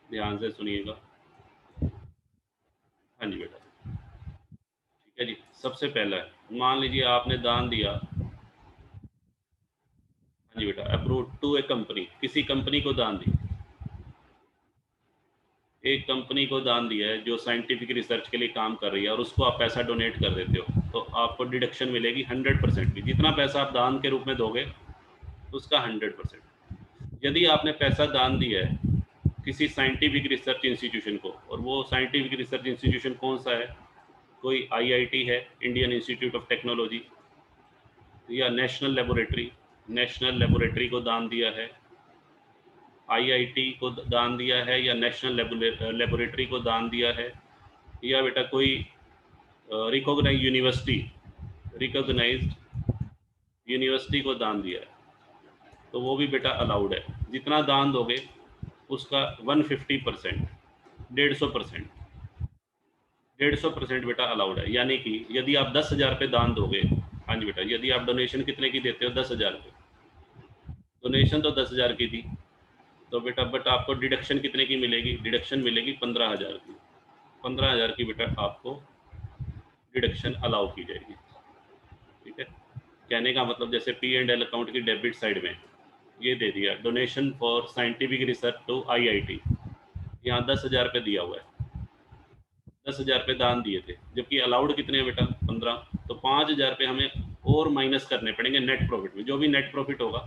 ध्यान से सुनिएगा। हाँ जी बेटा, ठीक है जी। सबसे पहला है, मान लीजिए आपने दान दिया, हाँ जी बेटा, अप्रूव टू ए कंपनी, किसी कंपनी को दान दी, एक कंपनी को दान दिया है जो साइंटिफिक रिसर्च के लिए काम कर रही है और उसको आप पैसा डोनेट कर देते हो, तो आपको डिडक्शन मिलेगी 100% की। जितना पैसा आप दान के रूप में दोगे उसका 100%। यदि आपने पैसा दान दिया है किसी साइंटिफिक रिसर्च इंस्टीट्यूशन को, और वो साइंटिफिक रिसर्च इंस्टीट्यूशन कौन सा है, कोई आईआईटी है, इंडियन इंस्टीट्यूट ऑफ टेक्नोलॉजी, या नेशनल लेबोरेटरी को दान दिया है, आईआईटी को दान दिया है, या नेशनल लेबोरेटरी को दान दिया है, या बेटा कोई रिकॉग्नाइज्ड यूनिवर्सिटी को दान दिया है, तो वो भी बेटा अलाउड है। जितना दान दोगे उसका 150%, 150%, 150% बेटा अलाउड है। यानी कि यदि आप 10,000 पे दान दोगे, हाँ जी बेटा, यदि आप डोनेशन कितने की देते हो, 10,000 पे, डोनेशन तो 10,000 की थी, तो बेटा बट आपको डिडक्शन कितने की मिलेगी, डिडक्शन मिलेगी 15,000 की। 15,000 की बेटा आपको डिडक्शन अलाउ की जाएगी। ठीक है, कहने का मतलब जैसे P&L अकाउंट की डेबिट साइड में ये दे दिया, donation for scientific research to IIT, यहाँ 10,000 पे दिया हुआ है, 10,000 पे दान दिए थे, जबकि अलाउड कितने हैं बेटा, 15। तो 5,000 पे हमें और माइनस करने पड़ेंगे नेट प्रॉफिट में। जो भी नेट प्रॉफिट होगा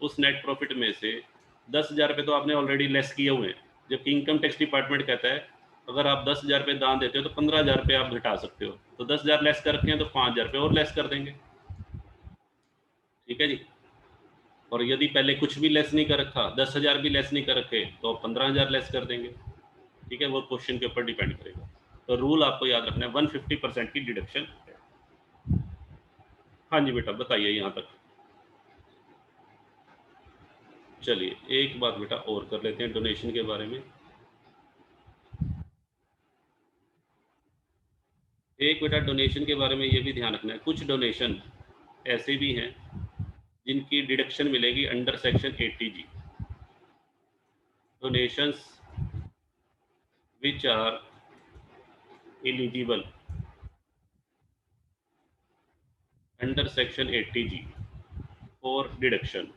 उस नेट प्रॉफिट में से 10,000 पे तो आपने ऑलरेडी लेस किए हुए हैं, जबकि इनकम टैक्स डिपार्टमेंट कहता है अगर आप 10,000 पे दान देते हो तो 15,000 पे आप घटा सकते हो, तो 10,000 लेस कर रखे हैं तो 5,000 पे और लेस कर देंगे। ठीक है जी। और यदि पहले कुछ भी लेस नहीं कर रखा, 10,000 भी लेस नहीं कर रखे, तो 15,000 लेस कर देंगे। ठीक है, वो क्वेश्चन के ऊपर डिपेंड करेगा। तो रूल आपको याद रखना है, 150% की डिडक्शन है। हाँ जी बेटा, बताइए यहाँ तक। चलिए एक बात बेटा और कर लेते हैं डोनेशन के बारे में। एक बेटा डोनेशन के बारे में ये भी ध्यान रखना है, कुछ डोनेशन ऐसे भी हैं जिनकी डिडक्शन मिलेगी under section 80G। Donations which are eligible under section 80G for deduction.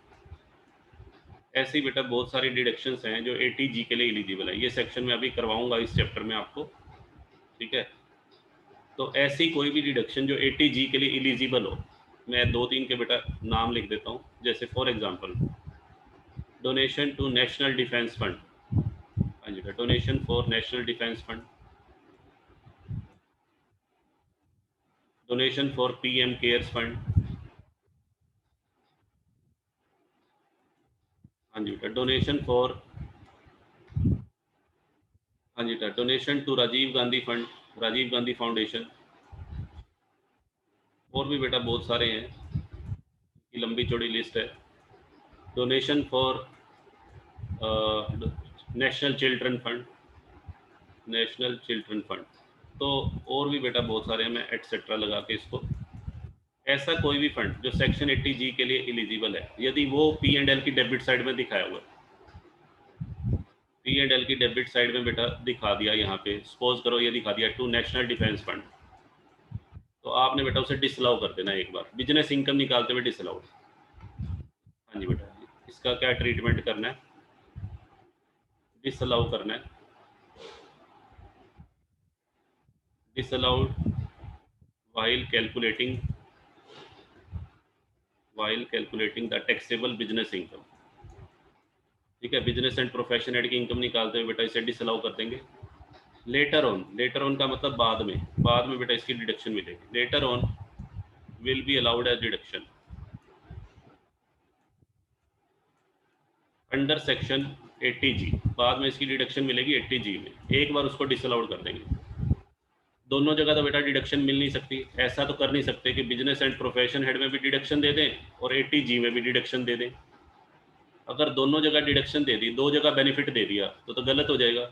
ऐसी बेटा बहुत सारी डिडक्शंस हैं जो 80G के लिए एलिजिबल है। ये सेक्शन में अभी करवाऊंगा इस चैप्टर में आपको। ठीक है, तो ऐसी कोई भी डिडक्शन जो 80G के लिए एलिजिबल हो, मैं 2-3 के बेटा नाम लिख देता हूँ। जैसे for example donation to national defence fund, हाँ जी, donation for national defence fund, donation for PM cares fund, हाँ जी बेटा, डोनेशन फॉर, हाँ जी बेटा, donation to Rajiv Gandhi fund, Rajiv Gandhi foundation. और भी बेटा बहुत सारे हैं, की लंबी चौड़ी लिस्ट है। Donation for national children fund, national children fund. तो और भी बेटा बहुत सारे हैं, मैं एटसेट्रा लगा के इसको। ऐसा कोई भी फंड जो सेक्शन 80G के लिए एलिजिबल है, यदि वो P&L की डेबिट साइड में दिखाया हुआ है, P&L की डेबिट साइड में बेटा दिखा दिया, यहाँ पे सपोज करो ये दिखा दिया टू नेशनल डिफेंस फंड, तो आपने बेटा उसे डिसअलाउ कर देना एक बार, बिजनेस इनकम निकालते हुए डिसअलाउ। हाँ जी बेटा, इसका क्या ट्रीटमेंट करना है, डिसअलाउ करना है, disallowed while calculating the taxable business income. ठीक है, बिजनेस एंड प्रोफेशन एड की इनकम निकालते हुए बेटा इसे डिसअलाउ कर देंगे। लेटर ऑन का मतलब बाद में बेटा इसकी डिडक्शन मिलेगी। Later on will be allowed as deduction under section 80G, बाद में इसकी डिडक्शन मिलेगी 80G में, एक बार उसको डिसअलाउड कर देंगे। दोनों जगह तो बेटा डिडक्शन मिल नहीं सकती, ऐसा तो कर नहीं सकते कि बिजनेस एंड प्रोफेशन हेड में भी डिडक्शन दे दें और 80G में भी डिडक्शन दे दें। अगर दोनों जगह डिडक्शन दे दी, दो जगह बेनिफिट दे दिया, तो गलत हो जाएगा।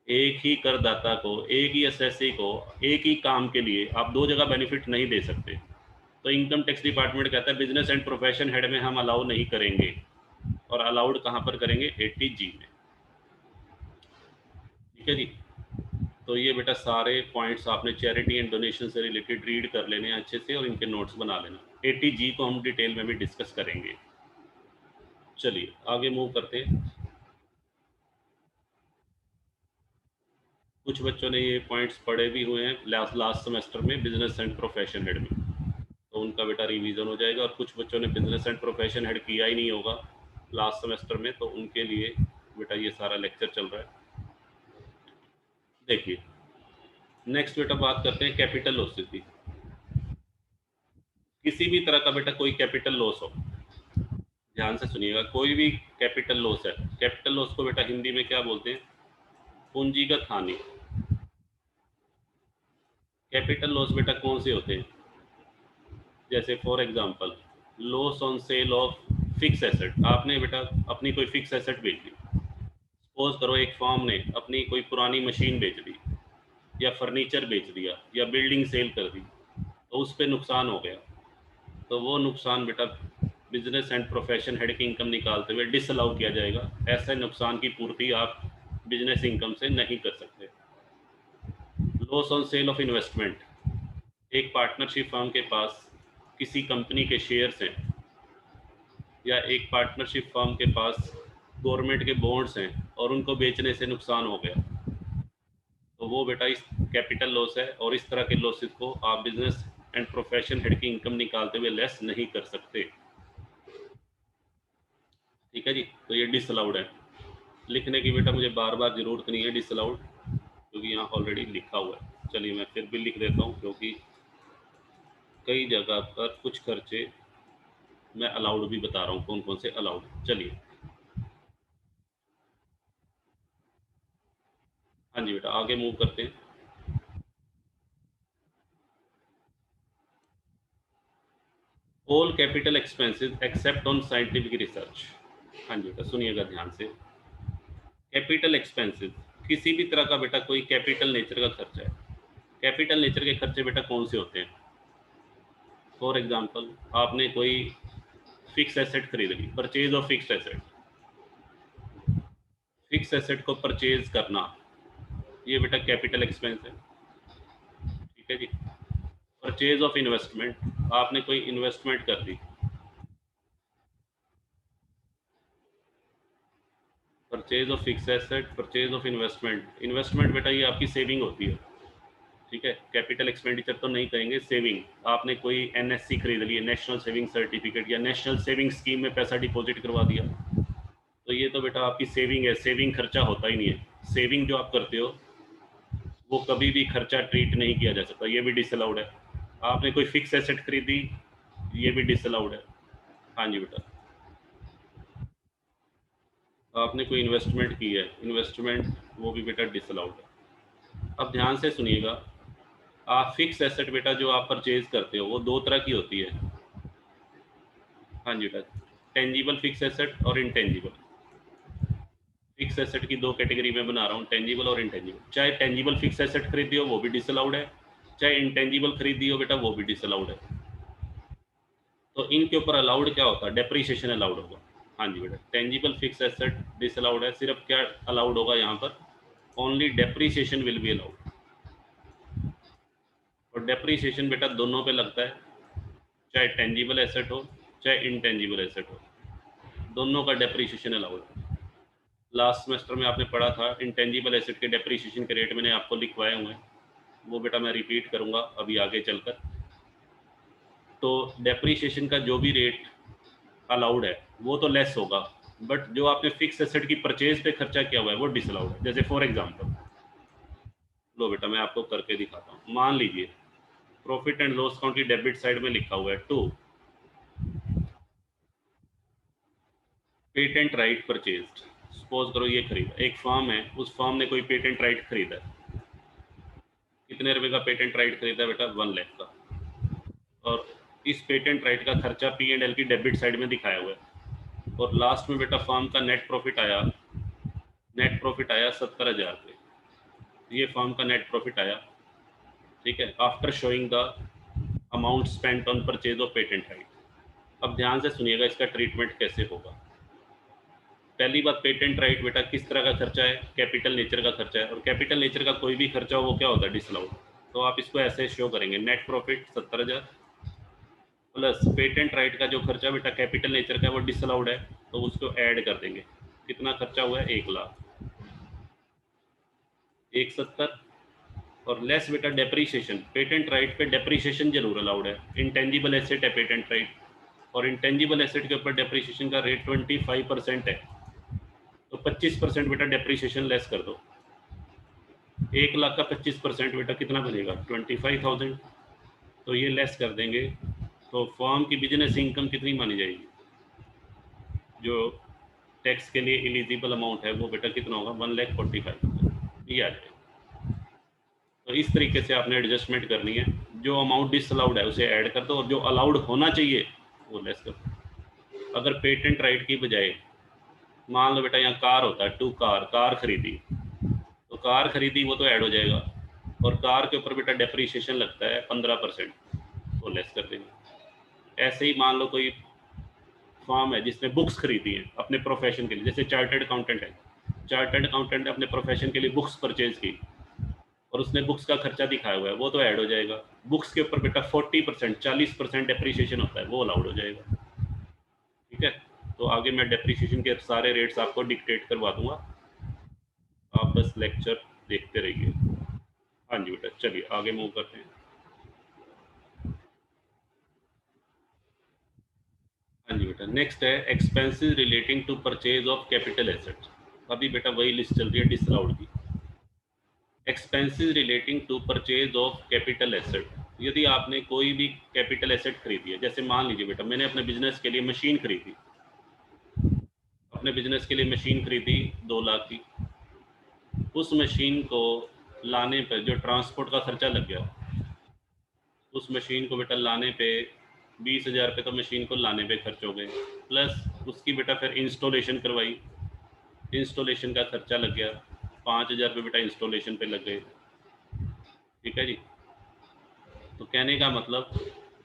एक ही करदाता को, एक ही एसएससी को, एक ही काम के लिए आप दो जगह बेनिफिट नहीं दे सकते। तो इनकम टैक्स डिपार्टमेंट कहता है बिजनेस एंड प्रोफेशन हेड में हम अलाउ नहीं करेंगे, और अलाउड कहाँ पर करेंगे, 80G में। ठीक है जी। तो ये बेटा सारे पॉइंट्स आपने चैरिटी एंड डोनेशन से रिलेटेड रीड कर लेने हैं अच्छे से और इनके नोट्स बना लेना। 80G को हम डिटेल में भी डिस्कस करेंगे। चलिए आगे मूव करते हैं। कुछ बच्चों ने ये पॉइंट्स पढ़े भी हुए हैं लास्ट सेमेस्टर में बिजनेस एंड प्रोफेशन हेड में, तो उनका बेटा रिवीजन हो जाएगा। और कुछ बच्चों ने बिजनेस एंड प्रोफेशन हेड किया ही नहीं होगा लास्ट सेमेस्टर में, तो उनके लिए बेटा ये सारा लेक्चर चल रहा है। देखिए नेक्स्ट बेटा बात करते हैं कैपिटल लॉस की। किसी भी तरह का बेटा कोई कैपिटल लॉस हो, ध्यान से सुनिएगा, कोई भी कैपिटल लॉस है, कैपिटल लॉस को बेटा हिंदी में क्या बोलते हैं, पूंजीगत हानि। कैपिटल लॉस बेटा कौन से होते हैं, जैसे for example loss on sale of fix asset. आपने बेटा अपनी कोई फिक्स एसेट बेच दी, सपोज करो एक फर्म ने अपनी कोई पुरानी मशीन बेच दी, या फर्नीचर बेच दिया, या बिल्डिंग सेल कर दी, तो उस पर नुकसान हो गया, तो वो नुकसान बेटा बिजनेस एंड प्रोफेशन हेड की इनकम निकालते हुए डिसअलाउ किया जाएगा। ऐसे नुकसान की पूर्ति आप बिजनेस इनकम से नहीं कर सकते। Loss on sale of investment, एक पार्टनरशिप फर्म के पास किसी कंपनी के शेयर्स हैं, या एक पार्टनरशिप फर्म के पास गवर्नमेंट के बॉन्ड्स हैं और उनको बेचने से नुकसान हो गया, तो वो बेटा इस कैपिटल लॉस है, और इस तरह के लॉसेस को आप बिजनेस एंड प्रोफेशन हेड की इनकम निकालते हुए लेस नहीं कर सकते। ठीक है जी। तो ये डिसअलाउड है, लिखने की बेटा मुझे बार बार ज़रूरत नहीं है डिसअलाउड, क्योंकि यहाँ ऑलरेडी लिखा हुआ है। चलिए मैं फिर भी लिख देता हूँ, क्योंकि कई जगह पर कुछ खर्चे मैं अलाउड भी बता रहा हूँ, कौन कौन से अलाउड। चलिए हाँ जी बेटा आगे मूव करते हैं। All capital expenses except on scientific research. हाँ जी बेटा सुनिएगा ध्यान से। कैपिटल एक्सपेंसेस किसी भी तरह का बेटा कोई कैपिटल नेचर का खर्चा है। कैपिटल नेचर के खर्चे बेटा कौन से होते हैं, फॉर एग्जांपल आपने कोई फिक्स एसेट खरीद ली, purchase of fix asset. Fix asset को परचेज करना ये बेटा कैपिटल एक्सपेंस है। ठीक है जी। परचेज ऑफ इन्वेस्टमेंट, आपने कोई इन्वेस्टमेंट कर दी। Purchase of fix asset, purchase of investment, investment बेटा ये आपकी सेविंग होती है। ठीक है, कैपिटल एक्सपेंडिचर तो नहीं कहेंगे, सेविंग। आपने कोई एनएससी खरीद ली, नेशनल सेविंग सर्टिफिकेट, या नेशनल सेविंग स्कीम में पैसा डिपॉजिट करवा दिया, तो ये तो बेटा आपकी सेविंग है, सेविंग खर्चा होता ही नहीं है। सेविंग जो आप करते हो वो कभी भी खर्चा ट्रीट नहीं किया जा सकता, ये भी डिसअलाउड है। आपने कोई फिक्स एसेट खरीदी, ये भी डिसअलाउड है। हाँ जी बेटा। आपने कोई इन्वेस्टमेंट की है, इन्वेस्टमेंट, वो भी बेटा डिसअलाउड है। अब ध्यान से सुनिएगा, आप फिक्स एसेट बेटा जो आप परचेज करते हो वो दो तरह की होती है। हाँ जी बेटा, टेंजिबल फिक्स एसेट और इनटेंजिबल। फिक्स एसेट की दो कैटेगरी में बना रहा हूँ, टेंजिबल और इनटेंजिबल। चाहे टेंजिबल फिक्स एसेट खरीदी हो वो भी डिसअलाउड है, चाहे इनटेंजिबल खरीदी हो बेटा वो भी डिसअलाउड है। तो इनके ऊपर अलाउड क्या होता है, डेप्रीशिएशन अलाउड होगा। हाँ जी बेटा, टेंजिबल फिक्स एसेट डिसअलाउड है, सिर्फ क्या अलाउड होगा यहाँ पर, only depreciation will be allowed. और डेप्रीशिएशन बेटा दोनों पे लगता है, चाहे टेंजिबल एसेट हो चाहे इनटेंजिबल एसेट हो, दोनों का डेप्रीशिएशन अलाउड है। लास्ट सेमेस्टर में आपने पढ़ा था इंटेंजिबल एसेट के डेप्रीशिएशन के रेट मैंने आपको लिखवाए हुए हैं, वो बेटा मैं रिपीट करूँगा अभी आगे चलकर। तो डेप्रीशिएशन का जो भी रेट अलाउड है वो तो लेस होगा, बट जो आपने फिक्स एसेट की परचेज पे खर्चा किया हुआ है वो डिसअलाउड है। जैसे फॉर एग्जांपल, लो बेटा मैं आपको करके दिखाता हूँ। मान लीजिए प्रॉफिट एंड लॉस अकाउंट की डेबिट साइड में लिखा हुआ है to patent right purchased. Suppose करो ये खरीदा, एक फर्म है, उस फर्म ने कोई पेटेंट राइट खरीदा है। कितने रुपए का पेटेंट राइट खरीदा बेटा, 1 लाख का। और इस पेटेंट राइट का खर्चा P&L की डेबिट साइड में दिखाया हुआ है, और लास्ट में बेटा फर्म का नेट प्रॉफिट आया 70,000 रुपये। ये फर्म का नेट प्रॉफिट आया। ठीक है, after showing the amount spent on purchase of patent right. अब ध्यान से सुनिएगा इसका ट्रीटमेंट कैसे होगा। पहली बात, पेटेंट राइट बेटा किस तरह का खर्चा है? कैपिटल नेचर का खर्चा है, और कैपिटल नेचर का कोई भी खर्चा हो वो क्या होता है? डिसअलाउड। तो आप इसको ऐसे शो करेंगे, net profit 70,000 plus patent right का जो खर्चा बेटा कैपिटल नेचर का है वो डिसअलाउड है, तो उसको ऐड कर देंगे। कितना खर्चा हुआ है? 1,00,000, 170, और लेस बेटा डेप्रीशिएशन। पेटेंट राइट पे डेप्रीशिएशन जरूर अलाउड है, इंटेंजिबल एसेट है पेटेंट राइट, और इंटेंजिबल एसेट के ऊपर डेप्रीशिएशन का रेट 25% है, तो 25% बेटा डेप्रीशिएशन लेस कर दो। 1,00,000 का 25% बेटा कितना बनेगा? 25,000, तो ये लेस कर देंगे। तो फर्म की बिजनेस इनकम कितनी मानी जाएगी? जो टैक्स के लिए एलिजिबल अमाउंट है वो बेटा कितना होगा? 1,45,000, ये आ जाएगा। तो इस तरीके से आपने एडजस्टमेंट करनी है, जो अमाउंट डिसअलाउड है उसे ऐड कर दो, और जो अलाउड होना चाहिए वो लेस कर दो। अगर पेटेंट राइट की बजाय मान लो बेटा यहाँ कार होता है, टू कार खरीदी, तो कार खरीदी वो तो ऐड हो जाएगा, और कार के ऊपर बेटा डेप्रीशिएशन लगता है 15%, वो लेस कर देंगे। ऐसे ही मान लो कोई फर्म है जिसने बुक्स खरीदी हैं अपने प्रोफेशन के लिए, जैसे चार्टर्ड अकाउंटेंट है, चार्टर्ड अकाउंटेंट ने अपने प्रोफेशन के लिए बुक्स परचेज की और उसने बुक्स का खर्चा दिखाया हुआ है, वो तो ऐड हो जाएगा। बुक्स के ऊपर बेटा 40% 40% डेप्रीशिएशन होता है, वो अलाउड हो जाएगा। ठीक है, तो आगे मैं डेप्रीशिएशन के सारे रेट्स आपको डिक्टेट करवा दूंगा, आप बस लेक्चर देखते रहिए। हाँ जी बेटा, चलिए आगे मूव करते हैं। हाँ जी बेटा, नेक्स्ट है expenses relating to purchase of capital assets. अभी बेटा वही लिस्ट चल रही है डिसअलाउड की। Expenses relating to purchase of capital asset, यदि आपने कोई भी कैपिटल एसेट खरीदी है, जैसे मान लीजिए बेटा मैंने अपने बिजनेस के लिए मशीन खरीदी, अपने बिजनेस के लिए मशीन खरीदी 2,00,000 की, उस मशीन को लाने पर जो ट्रांसपोर्ट का खर्चा लग गया, उस मशीन को बेटा लाने पे 20,000 रुपये तो मशीन को लाने पे खर्च हो गए, प्लस उसकी बेटा फिर इंस्टॉलेशन करवाई, इंस्टॉलेशन का खर्चा लग गया 5,000 रुपये बेटा इंस्टॉलेशन पे लग गए। ठीक है जी, तो कहने का मतलब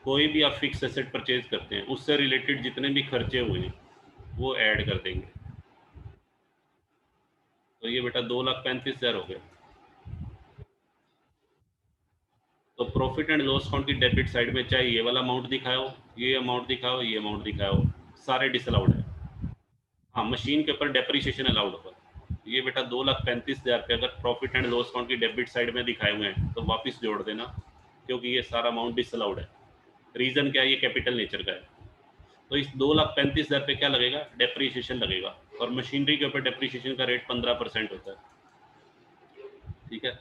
कोई भी आप फिक्स एसेट परचेज करते हैं उससे रिलेटेड जितने भी खर्चे हुए हैं वो ऐड कर देंगे। तो ये बेटा 2,35,000 हो गया। तो प्रॉफिट एंड लॉस अकाउंट की डेबिट साइड में चाहे ये वाला अमाउंट दिखाओ, ये अमाउंट दिखाओ, ये अमाउंट दिखाओ, सारे डिसअलाउड है। हाँ, मशीन के ऊपर डेप्रीशिएशन अलाउड होगा। ये बेटा 2,35,000 रुपये अगर प्रॉफिट एंड लॉस अकाउंट की डेबिट साइड में दिखाए हुए हैं तो वापस जोड़ देना, क्योंकि ये सारा अमाउंट डिसअलाउड है। रीज़न क्या है? ये कैपिटल नेचर का है। तो इस 2,35,000 पे क्या लगेगा? डेप्रीशिएशन लगेगा, और मशीनरी के ऊपर डेप्रीशिएशन का रेट 15% होता है। ठीक है,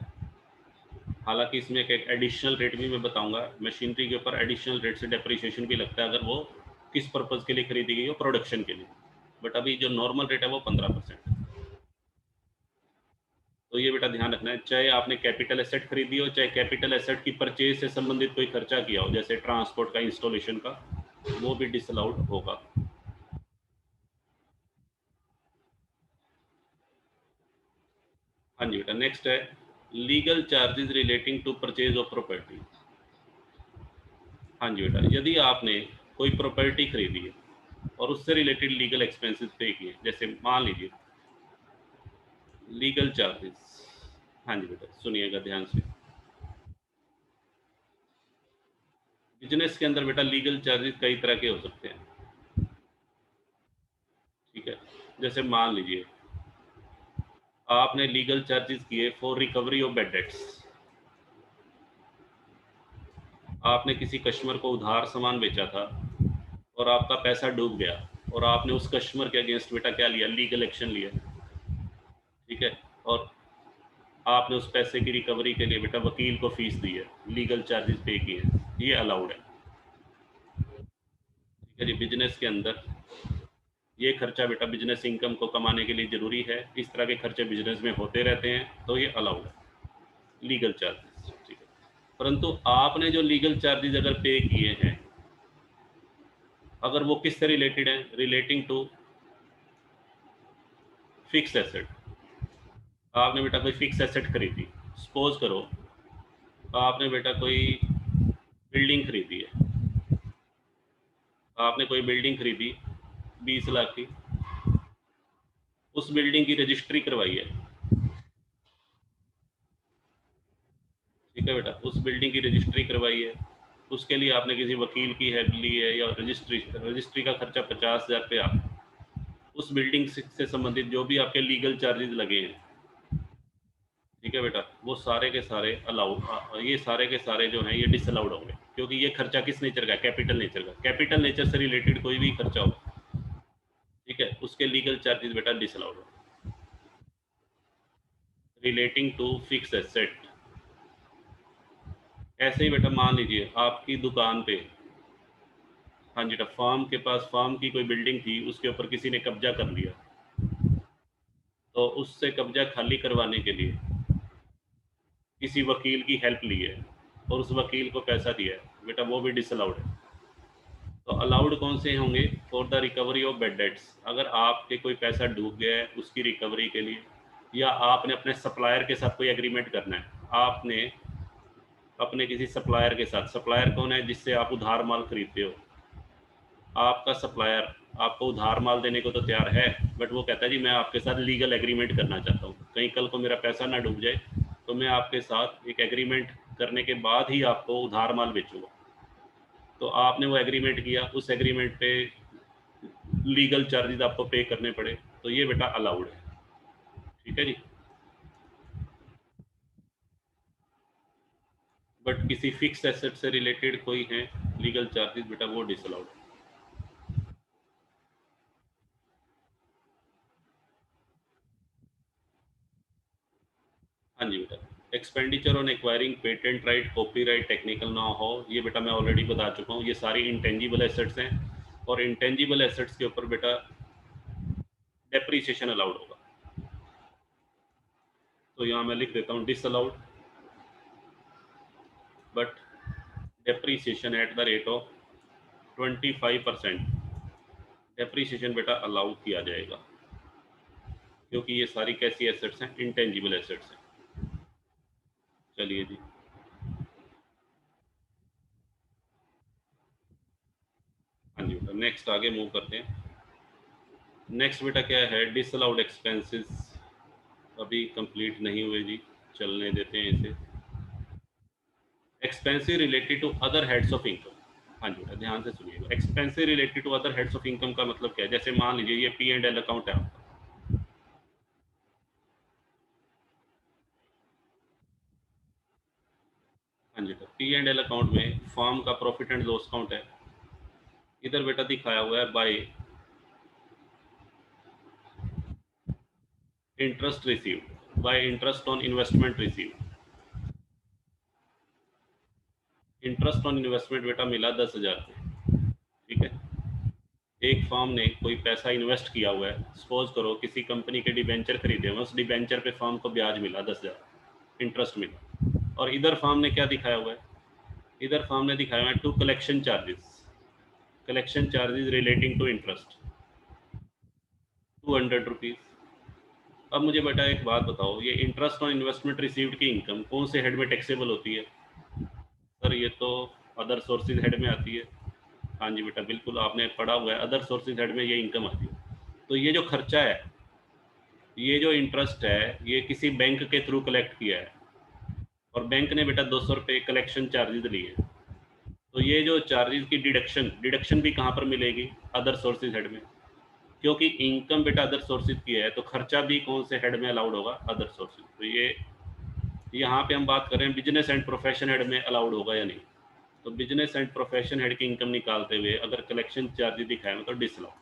हालांकि इसमें एक एडिशनल रेट भी मैं बताऊंगा, मशीनरी के ऊपर एडिशनल रेट से डेप्रीशिएशन भी लगता है अगर वो किस पर्पज़ के लिए खरीदी गई हो, प्रोडक्शन के लिए, बट अभी जो नॉर्मल रेट है वो 15%। तो ये बेटा ध्यान रखना है, चाहे आपने कैपिटल एसेट खरीदी हो, चाहे कैपिटल एसेट की परचेज से संबंधित कोई खर्चा किया हो, जैसे ट्रांसपोर्ट का, इंस्टॉलेशन का, वो भी डिसअलाउड होगा। हाँ जी बेटा, नेक्स्ट है legal charges relating to purchase of property. हाँ जी बेटा, यदि आपने कोई प्रॉपर्टी खरीदी है और उससे रिलेटेड लीगल एक्सपेंसेस पे किए, जैसे मान लीजिए लीगल चार्जेस। हाँ जी बेटा, सुनिएगा ध्यान से। बिजनेस के अंदर बेटा लीगल चार्जेस कई तरह के हो सकते हैं। ठीक है, जैसे मान लीजिए आपने लीगल चार्जेस किए for recovery of bad debts. आपने किसी कस्टमर को उधार सामान बेचा था और आपका पैसा डूब गया, और आपने उस कस्टमर के अगेंस्ट बेटा क्या लिया? लीगल एक्शन लिया। ठीक है, और आपने उस पैसे की रिकवरी के लिए बेटा वकील को फीस दी है, लीगल चार्जेस पे किए हैं, ये अलाउड है। ठीक है जी, बिजनेस के अंदर ये खर्चा बेटा बिजनेस इनकम को कमाने के लिए ज़रूरी है, इस तरह के खर्चे बिजनेस में होते रहते हैं, तो ये अलाउड है लीगल चार्जेस। ठीक है, परंतु आपने जो लीगल चार्जेस अगर पे किए हैं, अगर वो किससे रिलेटेड है? Relating to fix asset. आपने बेटा कोई फिक्स एसेट खरीदी, सपोज करो आपने बेटा कोई बिल्डिंग खरीदी है, आपने कोई बिल्डिंग खरीदी 20 लाख की, उस बिल्डिंग की रजिस्ट्री करवाई है, ठीक है बेटा, उस बिल्डिंग की रजिस्ट्री करवाई है, उसके लिए आपने किसी वकील की हेल्प ली है, या रजिस्ट्री का खर्चा 50,000 रुपया, उस बिल्डिंग से संबंधित जो भी आपके लीगल चार्जेस लगे हैं, ठीक है बेटा, वो सारे के सारे अलाउड, ये सारे के सारे जो हैं ये डिसअलाउड होंगे, क्योंकि ये खर्चा किस नेचर का है, कैपिटल नेचर का, कैपिटल नेचर से रिलेटेड कोई भी खर्चा हो, ठीक है, उसके लीगल चार्जेस बेटा डिसअलाउड हो। रिलेटिंग टू फिक्स एसेट, ऐसे ही बेटा मान लीजिए आपकी दुकान पे, हाँ जी बेटा, फार्म के पास फार्म की कोई बिल्डिंग थी, उसके ऊपर किसी ने कब्जा कर लिया, तो उससे कब्जा खाली करवाने के लिए किसी वकील की हेल्प ली है और उस वकील को पैसा दिया है बेटा, वो भी डिसअलाउड है। तो अलाउड कौन से होंगे, for the recovery of bad debts, अगर आपके कोई पैसा डूब गया है उसकी रिकवरी के लिए, या आपने अपने सप्लायर के साथ कोई एग्रीमेंट करना है, आपने अपने किसी सप्लायर के साथ, सप्लायर कौन है, जिससे आप उधार माल खरीदते हो, आपका सप्लायर आपको उधार माल देने को तो तैयार है, बट वो कहता है जी मैं आपके साथ लीगल एग्रीमेंट करना चाहता हूँ, कहीं कल को मेरा पैसा ना डूब जाए, तो मैं आपके साथ एक एग्रीमेंट करने के बाद ही आपको उधार माल बेचूंगा। तो आपने वो एग्रीमेंट किया, उस एग्रीमेंट पे लीगल चार्जेस आपको पे करने पड़े, तो ये बेटा अलाउड है, ठीक है जी। बट किसी फिक्स एसेट से रिलेटेड कोई है लीगल चार्जेस बेटा, वो डिसअलाउड है। हाँ जी बेटा, expenditure on acquiring patent right, copyright, technical ना हो, ये बेटा मैं ऑलरेडी बता चुका हूँ, ये सारी इंटेंजिबल एसेट्स हैं, और इंटेंजिबल एसेट्स के ऊपर बेटा डेप्रीसिएशन अलाउड होगा। तो यहाँ मैं लिख देता हूँ disallowed, but depreciation eight the rate of 25%, depreciation बेटा अलाउ किया जाएगा, क्योंकि ये सारी कैसी एसेट्स हैं, इंटेंजिबल एसेट्स हैं। चलिए जी, हाँ जी बेटा, नेक्स्ट आगे मूव करते हैं। नेक्स्ट बेटा क्या है, डिसअलाउड एक्सपेंसेस, अभी कंप्लीट नहीं हुए जी, चलने देते हैं इसे। Expensive related to other heads of income, हाँ जी बेटा ध्यान से सुनिएगा, expensive related to other heads of income का मतलब क्या है, जैसे मान लीजिए ये पी एंड एल अकाउंट है आपका, हाँ जी बेटा, पी एंड एल अकाउंट में फॉर्म का प्रॉफिट एंड लॉस अकाउंट है, इधर बेटा दिखाया हुआ है bye interest received, bye interest on investment received, interest on investment बेटा मिला 10,000 रुपये, ठीक है, एक फर्म ने कोई पैसा इन्वेस्ट किया हुआ है, सपोज करो किसी कंपनी के डिबेंचर खरीदे हुए, उस डिबेंचर पे फर्म को ब्याज मिला 10,000, इंटरेस्ट मिला, और इधर फर्म ने क्या दिखाया हुआ है, इधर फर्म ने दिखाया हुआ है to collection charges, collection charges relating to interest 200 rupees. अब मुझे बेटा एक बात बताओ, ये इंटरेस्ट ऑन इन्वेस्टमेंट रिसीव्ड की इनकम कौन से हेड में टैक्सेबल होती है, सर ये तो अदर सोर्सेज हेड में आती है, हाँ जी बेटा बिल्कुल आपने पढ़ा हुआ है, अदर सोर्सेज हेड में ये इनकम आती है। तो ये जो खर्चा है, ये जो इंटरेस्ट है, ये किसी बैंक के थ्रू कलेक्ट किया है, और बैंक ने बेटा 200 रुपये कलेक्शन चार्जेस लिए, तो ये जो चार्जेस की डिडक्शन, डिडक्शन भी कहाँ पर मिलेगी, अदर सोर्सेज हेड में, क्योंकि इनकम बेटा अदर सोर्सेज की है, तो खर्चा भी कौन से हेड में अलाउड होगा, अदर सोर्सेज। तो ये यहाँ पे हम बात कर रहे हैं बिजनेस एंड प्रोफेशन हेड में अलाउड होगा या नहीं, तो बिजनेस एंड प्रोफेशन हेड की इनकम निकालते हुए अगर कलेक्शन चार्जेस दिखाए तो डिसअलाउड।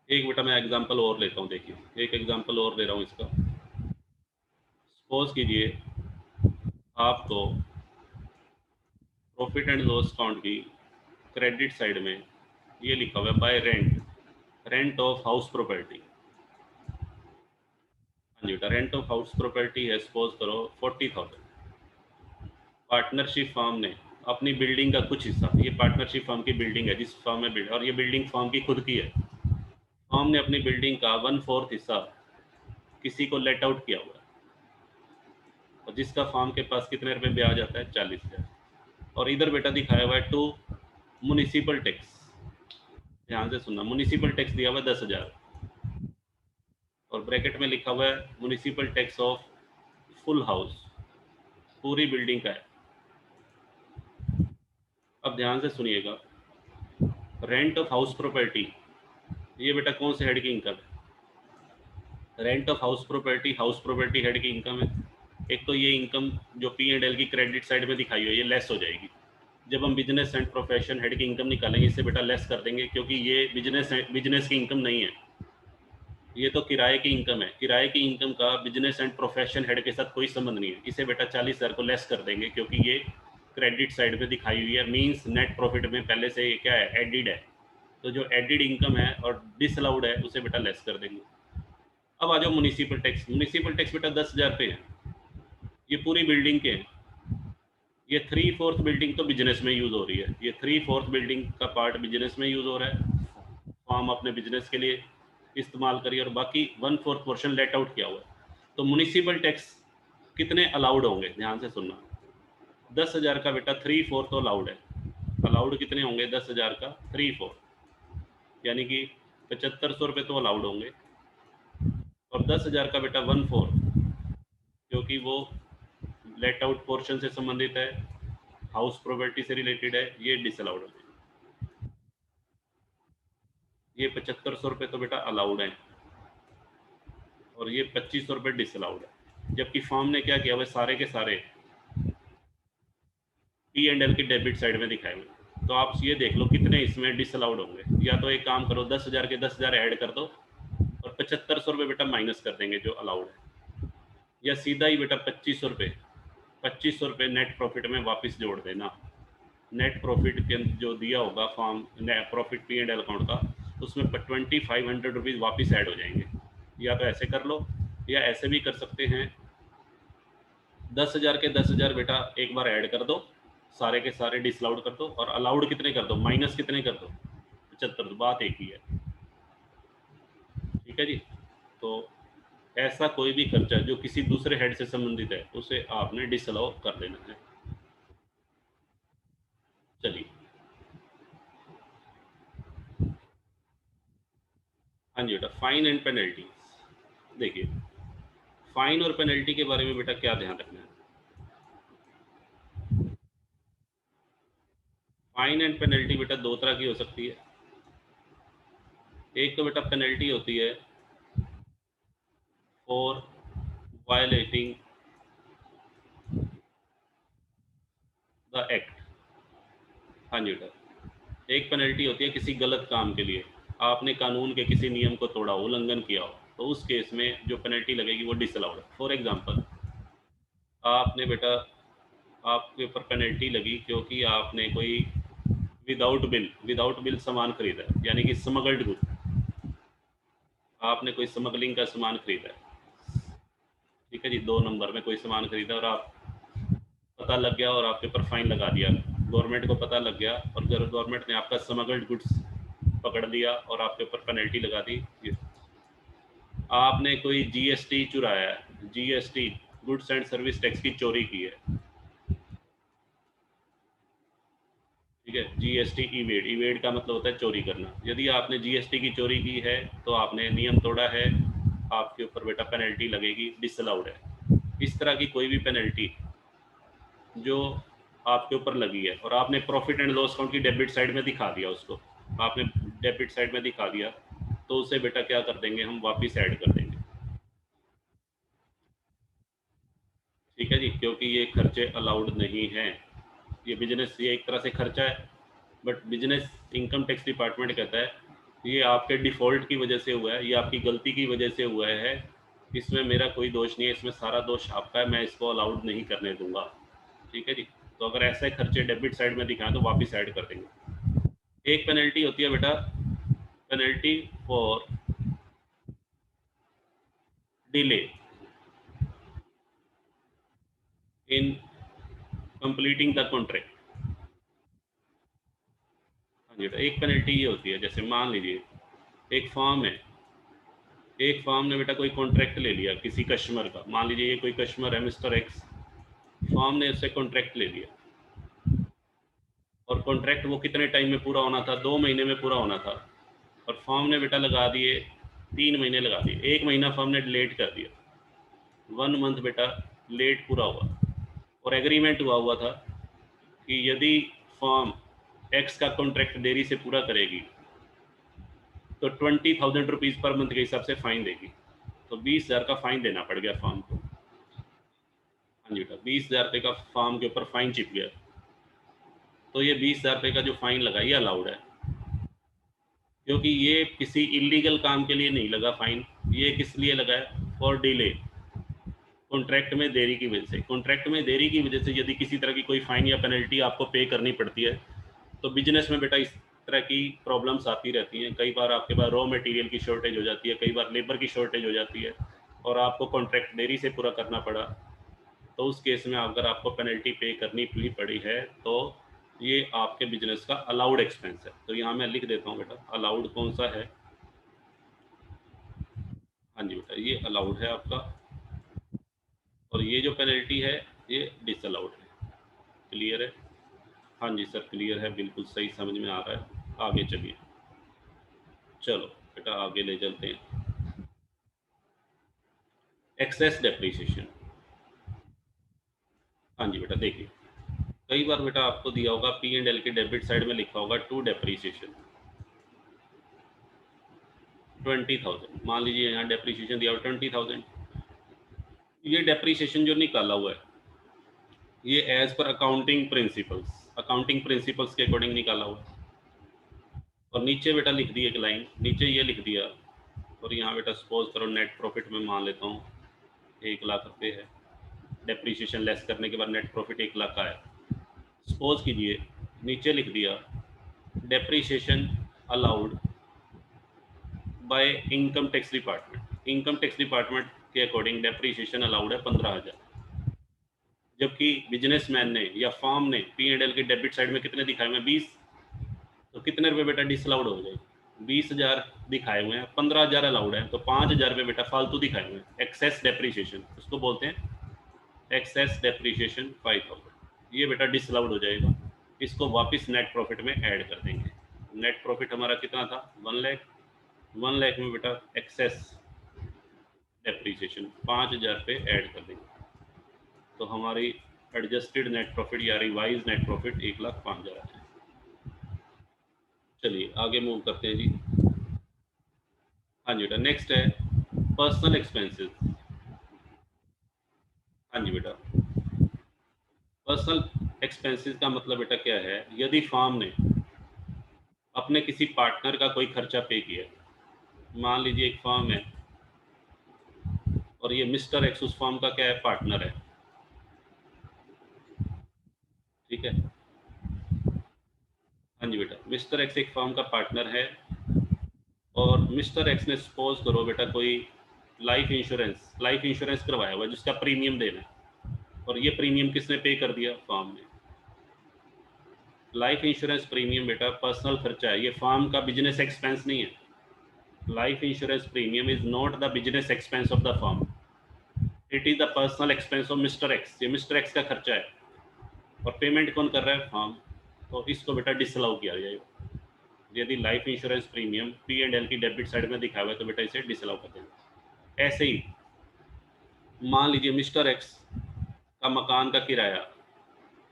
एक बेटा मैं एग्जांपल और लेता हूँ, देखिए एक एग्जांपल और ले रहा हूँ इसका, सपोज कीजिए आपको प्रॉफिट एंड लॉस अकाउंट की क्रेडिट साइड में ये लिखा हुआ है bye rent, rent of house property, हाँ जी बेटा रेंट ऑफ हाउस प्रॉपर्टी है, सपोज करो 40,000, पार्टनरशिप फर्म ने अपनी बिल्डिंग का कुछ हिस्सा, ये पार्टनरशिप फर्म की बिल्डिंग है जिस फर्म में और ये बिल्डिंग फर्म की खुद की है, फर्म ने अपनी बिल्डिंग का 1/4 हिस्सा किसी को लेट आउट किया हुआ है, और जिसका फार्म के पास कितने रुपए ब्याज आता है 40,000। और इधर बेटा दिखाया हुआ है टू म्युनिसिपल टैक्स, ध्यान से सुनना, म्युनिसिपल टैक्स दिया हुआ है 10,000 और ब्रैकेट में लिखा हुआ है municipal tax of full house, पूरी बिल्डिंग का है। अब ध्यान से सुनिएगा, रेंट ऑफ हाउस प्रॉपर्टी, ये बेटा कौन से हेड की इनकम है? Rent of house property head की इनकम है। एक तो ये इनकम जो P&L की क्रेडिट साइड में दिखाई हुई है ये लेस हो जाएगी। जब हम बिजनेस एंड प्रोफेशन हेड की इनकम निकालेंगे इससे बेटा लेस कर देंगे, क्योंकि ये बिजनेस की इनकम नहीं है, ये तो किराए की इनकम है। किराए की इनकम का बिजनेस एंड प्रोफेशन हेड के साथ कोई संबंध नहीं है। इसे बेटा 40,000 को लेस कर देंगे, क्योंकि ये क्रेडिट साइड में दिखाई हुई है, मीन्स नेट प्रॉफिट में पहले से क्या है, एडिड है। तो जो एडिड इनकम है और डिसअलाउड है उसे बेटा लेस कर देंगे। अब आ जाओ म्युनिसिपल टैक्स। म्युनिसिपल टैक्स बेटा 10,000 पे है, ये पूरी बिल्डिंग के हैं। ये 3/4 बिल्डिंग तो बिजनेस में यूज़ हो रही है, ये 3/4 बिल्डिंग का पार्ट बिजनेस में यूज़ हो रहा है, फॉर्म अपने बिजनेस के लिए इस्तेमाल करिए, और बाकी 1/4 पोर्शन लेट आउट किया हुआ है। तो म्युनिसिपल टैक्स कितने अलाउड होंगे, ध्यान से सुनना। 10,000 का बेटा 3/4 तो अलाउड है। अलाउड कितने होंगे 10,000 का 3/4, यानी कि 7,500 रुपये तो अलाउड होंगे। और 10,000 का बेटा 1/4, क्योंकि वो लेट आउट पोर्शन से संबंधित है, हाउस प्रॉपर्टी से रिलेटेड है, ये डिसअलाउड है। ये 7,500 रुपये तो बेटा अलाउड है और ये 2,500 रुपये डिसअलाउड है। जबकि फॉर्म ने क्या किया हुआ, सारे के सारे P&L की डेबिट साइड में दिखाए हुए। तो आप ये देख लो कितने इसमें डिसअलाउड होंगे। या तो एक काम करो, 10,000 के 10,000 ऐड कर दो और 7,500 रुपये बेटा माइनस कर देंगे जो अलाउड है, या सीधा ही बेटा 2,500 रुपये नेट प्रॉफिट में वापस जोड़ देना। नेट प्रॉफिट के अंदर जो दिया होगा form net profit P&L account का, उसमें 2,500 रुपीज़ वापस ऐड हो जाएंगे। या तो ऐसे कर लो या ऐसे भी कर सकते हैं, 10,000 के 10,000 बेटा एक बार ऐड कर दो, सारे के सारे डिसअलाउड कर दो, और अलाउड कितने कर दो, माइनस कितने कर दो 75, तो बात एक ही है। ठीक है जी। तो ऐसा कोई भी खर्चा जो किसी दूसरे हेड से संबंधित है उसे आपने डिसअलाउ कर देना है। चलिए, हाँ जी बेटा, फाइन एंड पेनल्टीज। देखिए, फाइन और पेनल्टी के बारे में बेटा क्या ध्यान रखना है। फाइन एंड पेनल्टी बेटा दो तरह की हो सकती है। एक तो बेटा पेनल्टी होती है फॉर वायलेटिंग द एक्ट। हाँ जी बेटा, एक पेनल्टी होती है किसी गलत काम के लिए, आपने कानून के किसी नियम को तोड़ा हो, उल्लंघन किया हो, तो उस केस में जो पेनल्टी लगेगी वो डिसअलाउड है। फॉर एग्जांपल, आपने बेटा, आपके ऊपर पेनल्टी लगी क्योंकि आपने कोई विदाउट बिल सामान खरीदा है, यानी कि स्मगल्ड गुड, आपने कोई स्मगलिंग का सामान खरीदा है। ठीक है जी, 2 नंबर में कोई सामान खरीदा और आप पता लग गया और आपके ऊपर फाइन लगा दिया, गवर्नमेंट को पता लग गया और गवर्नमेंट ने आपका स्मगल्ड गुड्स पकड़ लिया और आपके ऊपर पेनल्टी लगा दी। आपने कोई GST चुराया है, GST goods and service tax की चोरी की है। ठीक है, GST इवेड का मतलब होता है चोरी करना। यदि आपने GST की चोरी की है तो आपने नियम तोड़ा है, आपके ऊपर बेटा पेनल्टी लगेगी, डिसअलाउड है। इस तरह की कोई भी पेनल्टी जो आपके ऊपर लगी है और आपने प्रॉफिट एंड लॉस अकाउंट की डेबिट साइड में दिखा दिया, उसको आपने डेबिट साइड में दिखा दिया, तो उसे बेटा क्या कर देंगे, हम वापस ऐड कर देंगे। ठीक है जी, क्योंकि ये खर्चे अलाउड नहीं हैं। ये बिजनेस, ये एक तरह से खर्चा है, but business income tax department कहता है ये आपके डिफ़ॉल्ट की वजह से हुआ है, ये आपकी गलती की वजह से हुआ है, इसमें मेरा कोई दोष नहीं है, इसमें सारा दोष आपका है, मैं इसको अलाउड नहीं करने दूंगा। ठीक है जी। तो अगर ऐसे खर्चे डेबिट साइड में दिखाएं तो वापस ऐड कर देंगे। एक पेनल्टी होती है बेटा, penalty for delay in completing the contract. हाँ जी, एक पेनल्टी ये होती है, जैसे मान लीजिए एक फॉर्म है, एक फॉर्म ने बेटा कोई कॉन्ट्रैक्ट ले लिया किसी कस्टमर का, मान लीजिए ये कोई कस्टमर है मिस्टर एक्स, फर्म ने उससे कॉन्ट्रैक्ट ले लिया और कॉन्ट्रैक्ट वो कितने टाइम में पूरा होना था, 2 महीने में पूरा होना था, और फर्म ने बेटा लगा दिए 3 महीने लगा दिए, 1 महीना फर्म ने डिलेट कर दिया, 1 मंथ बेटा लेट पूरा हुआ। और एग्रीमेंट हुआ था कि यदि फर्म एक्स का कॉन्ट्रैक्ट देरी से पूरा करेगी तो 20,000 रुपीज़ पर मंथ के हिसाब से फाइन देगी। तो 20,000 का फाइन देना पड़ गया फर्म को। हाँ जी बेटा, 20,000 रुपये का फर्म के ऊपर फाइन चिप गया। तो ये 20,000 रुपये का जो फाइन लगा ये अलाउड है, क्योंकि ये किसी इलीगल काम के लिए नहीं लगा फाइन, ये किस लिए लगा है, फॉर डिले, कॉन्ट्रैक्ट में देरी की वजह से। कॉन्ट्रैक्ट में देरी की वजह से यदि किसी तरह की कोई फाइन या पेनल्टी आपको पे करनी पड़ती है तो बिजनेस में बेटा इस तरह की प्रॉब्लम्स आती रहती हैं। कई बार आपके पास रॉ मटेरियल की शॉर्टेज हो जाती है, कई बार लेबर की शॉर्टेज हो जाती है और आपको कॉन्ट्रैक्ट देरी से पूरा करना पड़ा, तो उस केस में अगर आपको पेनल्टी पे करनी भी पड़ी है तो ये आपके बिजनेस का अलाउड एक्सपेंस है। तो यहाँ मैं लिख देता हूँ बेटा, अलाउड कौन सा है। हाँ जी बेटा, ये अलाउड है आपका, और ये जो पेनल्टी है ये डिसअलाउड है। क्लियर है? हाँ जी सर क्लियर है, बिल्कुल सही समझ में आ रहा है। आगे चलिए, चलो बेटा आगे ले चलते हैं। Excess depreciation. हाँ जी बेटा देखिए, कई बार बेटा आपको दिया होगा पी एंड एल के डेबिट साइड में लिखा होगा टू डेप्रिसिएशन 20,000, मान लीजिए यहाँ डेप्रिसिएशन दिया हुआ 20,000। ये डेप्रिसिएशन जो निकाला हुआ है ये एज पर अकाउंटिंग प्रिंसिपल्स के अकॉर्डिंग निकाला हुआ है। और नीचे बेटा लिख दी एक लाइन, नीचे ये लिख दिया, और यहाँ बेटा सपोज करो नेट प्रॉफिट में मान लेता हूँ 1,00,000 रुपये है, डेप्रिसिएशन लेस करने के बाद नेट प्रॉफिट 1,00,000 का है। सपोज कीजिए नीचे लिख दिया depreciation allowed by income tax department. Income tax department के अकॉर्डिंग डेप्रिसिएशन अलाउड है 15,000, जबकि बिजनेसमैन ने या फर्म ने पी एंड एल के डेबिट साइड में कितने दिखाए हुए हैं, 20। तो कितने रुपए बेटा डिसअलाउड हो जाएगी, 20,000 दिखाए हुए हैं, 15,000 अलाउड है, तो 5,000 रुपये बेटा फालतू दिखाए हुए हैं। एक्सेस डेप्रिसिएशन उसको बोलते हैं, एक्सेस डेप्रिसिएशन 5,000, ये बेटा डिसअलाउड हो जाएगा। इसको वापस नेट प्रॉफिट में ऐड कर देंगे। नेट प्रॉफिट हमारा कितना था, 1,00,000, 1,00,000 में बेटा एक्सेस डेप्रिसिएशन 5,000 रुपये ऐड कर देंगे, तो हमारी एडजस्टेड नेट प्रॉफिट या रिवाइज नेट प्रॉफिट 1,05,000 आ जाए। चलिए आगे मूव करते हैं जी। हाँ जी बेटा, नेक्स्ट है पर्सनल एक्सपेंसेस। हाँ जी बेटा, पर्सनल एक्सपेंसेस का मतलब बेटा क्या है, यदि फर्म ने अपने किसी पार्टनर का कोई खर्चा पे किया, मान लीजिए एक फर्म है और ये मिस्टर एक्स उस फर्म का क्या है, पार्टनर है, ठीक है। हाँ जी बेटा, मिस्टर एक्स एक फर्म का पार्टनर है और मिस्टर एक्स ने सपोज करो बेटा कोई लाइफ इंश्योरेंस करवाया हुआ है जिसका प्रीमियम देना है, और ये प्रीमियम किसने पे कर दिया, फर्म ने। लाइफ इंश्योरेंस प्रीमियम बेटा पर्सनल खर्चा है, ये फर्म का बिजनेस एक्सपेंस नहीं है। Life insurance premium is not the business expense of the firm, it is the personal expense of mister x. ये मिस्टर एक्स का खर्चा है और पेमेंट कौन कर रहा है, फर्म। तो इसको बेटा डिसअलाउ किया जाएगा। यदि life insurance premium P and L की डेबिट साइड में दिखा हुआ है तो बेटा इसे डिसअलाउ कर देंगे। ऐसे ही मान लीजिए मिस्टर एक्स का मकान का किराया,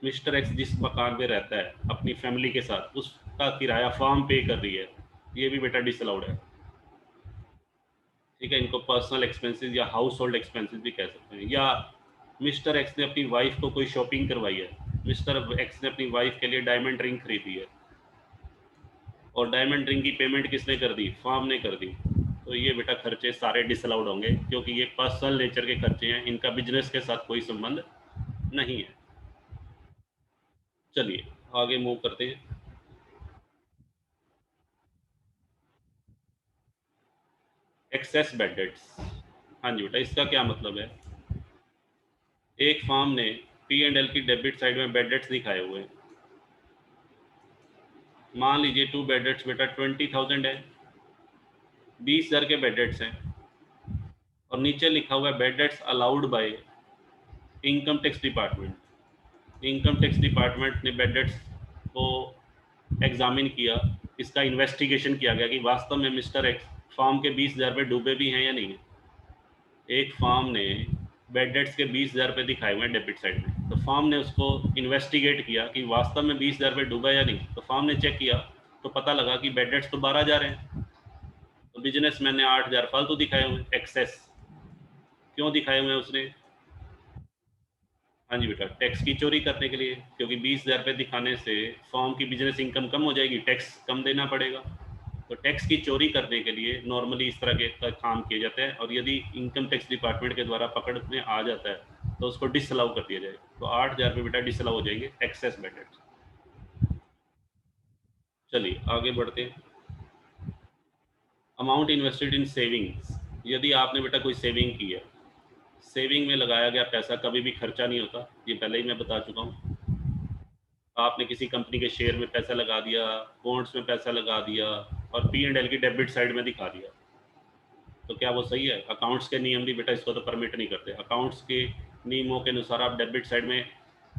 मिस्टर एक्स जिस मकान में रहता है अपनी फैमिली के साथ, उसका किराया फर्म पे कर रही है, ये भी बेटा डिसअलाउड है, ठीक है। इनको पर्सनल एक्सपेंसेस या हाउस होल्ड एक्सपेंसेस भी कह सकते हैं। या मिस्टर एक्स ने अपनी वाइफ को कोई शॉपिंग करवाई है, मिस्टर एक्स ने अपनी वाइफ के लिए डायमंड रिंग खरीदी है और डायमंड रिंग की पेमेंट किसने कर दी, फर्म ने कर दी, तो ये बेटा खर्चे सारे डिसअलाउड होंगे, क्योंकि ये पर्सनल नेचर के खर्चे हैं, इनका बिजनेस के साथ कोई संबंध नहीं है। चलिए आगे मूव करते हैं। Excess bad debts. हाँ जी बेटा, इसका क्या मतलब है, एक फर्म ने पी एंड एल की डेबिट साइड में बेड डेट्स दिखाए हुए हैं। मान लीजिए टू बेड डेट्स बेटा 20,000 है, 20,000 के बेड डेट्स हैं, और नीचे लिखा हुआ है bad debts allowed by income tax department. Income tax department ने बैड डेट्स को एग्जामिन किया, इसका इन्वेस्टिगेशन किया गया कि वास्तव में मिस्टर एक्स फॉर्म के 20,000 रुपये डूबे भी हैं या नहीं। एक फॉर्म ने बैड डेट्स के 20,000 रुपये दिखाए हुए हैं डेबिट साइड में, तो फॉर्म ने उसको इन्वेस्टिगेट किया कि वास्तव में 20,000 रुपये डूबा या नहीं। तो फॉर्म ने चेक किया तो पता लगा कि बैड डेट्स तो 12,000 हैं। तो बिजनेसमैन ने 8,000 फालतू दिखाए हुए एक्सेस। क्यों दिखाए हुए हैं उसने? हाँ जी बेटा, टैक्स की चोरी करने के लिए, क्योंकि 20,000 रुपये दिखाने से फॉर्म की बिजनेस इनकम कम हो जाएगी, टैक्स कम देना पड़ेगा। तो टैक्स की चोरी करने के लिए नॉर्मली इस तरह के काम किए जाते हैं, और यदि इनकम टैक्स डिपार्टमेंट के द्वारा पकड़ में आ जाता है तो उसको डिसअलाउ कर दिया जाए। तो 8,000 रुपये बेटा डिसअलाउ हो जाएंगे एक्सेस बैड। चलिए आगे बढ़ते हैं। अमाउंट इन्वेस्टेड इन सेविंग्स, यदि आपने बेटा कोई सेविंग की है, सेविंग में लगाया गया पैसा कभी भी खर्चा नहीं होता, ये पहले ही मैं बता चुका हूँ। आपने किसी कंपनी के शेयर में पैसा लगा दिया, बॉन्ड्स में पैसा लगा दिया, और पी एंड एल की डेबिट साइड में दिखा दिया, तो क्या वो सही है? अकाउंट्स के नियम भी बेटा इसको तो परमिट नहीं करते। अकाउंट्स के नियमों के अनुसार आप डेबिट साइड में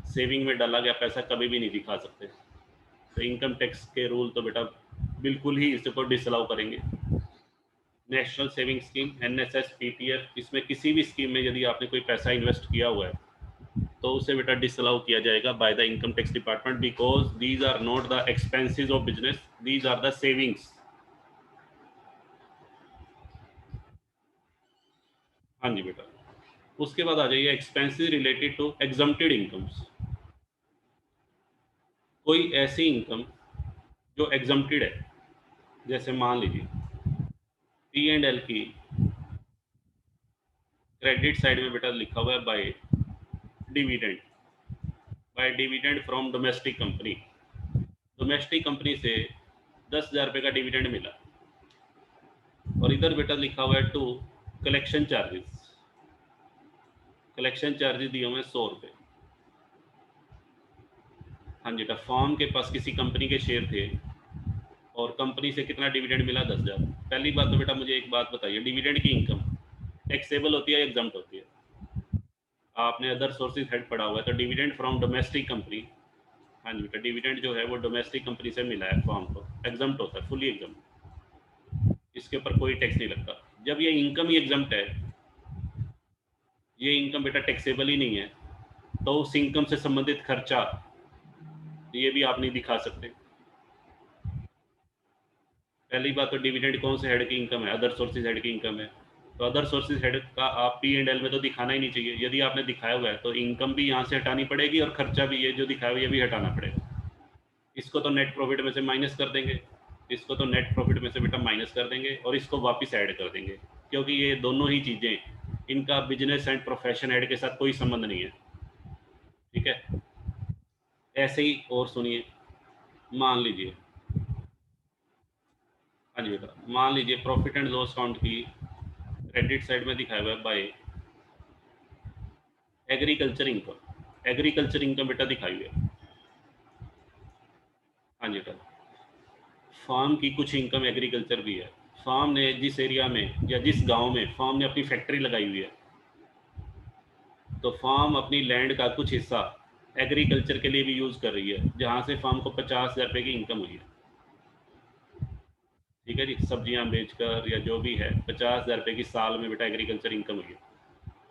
सेविंग में डाला गया पैसा कभी भी नहीं दिखा सकते। तो इनकम टैक्स के रूल तो बेटा बिल्कुल ही इसको डिसअलाउ करेंगे। National saving scheme, NSS, PPF, इसमें किसी भी स्कीम में यदि आपने कोई पैसा इन्वेस्ट किया हुआ है तो उसे बेटा डिसअलाउ किया जाएगा by the income tax department, because these are not the expenses of business, these are the savings. हाँ जी बेटा। उसके बाद आ जाइए expenses related to exempted incomes. कोई ऐसी इनकम जो एग्जम्प्टेड है, जैसे मान लीजिए पी एंड एल की क्रेडिट साइड में बेटा लिखा हुआ है by dividend, by dividend from domestic company. Domestic company से 10,000 रुपये का डिविडेंड मिला, और इधर बेटा लिखा हुआ है to collection charges. Collection charges दिए हुए हैं 100 रुपये। हाँ जी बेटा, फॉर्म के पास किसी कंपनी के शेयर थे और कंपनी से कितना डिविडेंड मिला? 10,000। पहली बात तो बेटा मुझे एक बात बताइए, डिविडेंड की इनकम टैक्सेबल होती है या एग्जम्प्ट होती है? आपने अदर सोर्सेज हेड पढ़ा हुआ है, तो डिविडेंड फ्रॉम डोमेस्टिक कंपनी, हाँ जी बेटा, डिविडेंड जो है वो डोमेस्टिक कंपनी से मिला है फॉर्म को, एग्जम्प्ट होता है, फुली एग्जम्प्ट, इसके ऊपर कोई टैक्स नहीं लगता। जब ये इनकम ही एग्जम्प्ट है, ये इनकम बेटा टैक्सेबल ही नहीं है, तो उस इनकम से संबंधित खर्चा ये भी आप नहीं दिखा सकते। पहली बात तो डिविडेंड कौन से हेड की इनकम है? अदर सोर्सेज हेड की इनकम है, तो अदर सोर्सेज हेड का आप पी एंड एल में तो दिखाना ही नहीं चाहिए। यदि आपने दिखाया हुआ है तो इनकम भी यहाँ से हटानी पड़ेगी और खर्चा भी ये जो दिखाया हुआ है ये भी हटाना पड़ेगा। इसको तो नेट प्रॉफिट में से माइनस कर देंगे, इसको तो नेट प्रॉफिट में से बेटा माइनस कर देंगे, और इसको वापस ऐड कर देंगे, क्योंकि ये दोनों ही चीज़ें इनका बिजनेस एंड प्रोफेशन हेड के साथ कोई संबंध नहीं है। ठीक है, ऐसे ही और सुनिए, मान लीजिए, हाँ जी बेटा, मान लीजिए प्रॉफिट एंड लॉस अकाउंट की क्रेडिट साइड में दिखाया हुआ है bye agriculture income. Agriculture income बेटा दिखाई हुई है। हाँ जी बेटा, फार्म की कुछ इनकम एग्रीकल्चर भी है। फार्म ने जिस एरिया में या जिस गांव में फार्म ने अपनी फैक्ट्री लगाई हुई है, तो फार्म अपनी लैंड का कुछ हिस्सा एग्रीकल्चर के लिए भी यूज़ कर रही है, जहाँ से फार्म को 50,000 रुपये की इनकम हुई है। ठीक है जी, सब्जियां बेचकर या जो भी है 50,000 रुपये की साल में बेटा एग्रीकल्चर इनकम हुई है।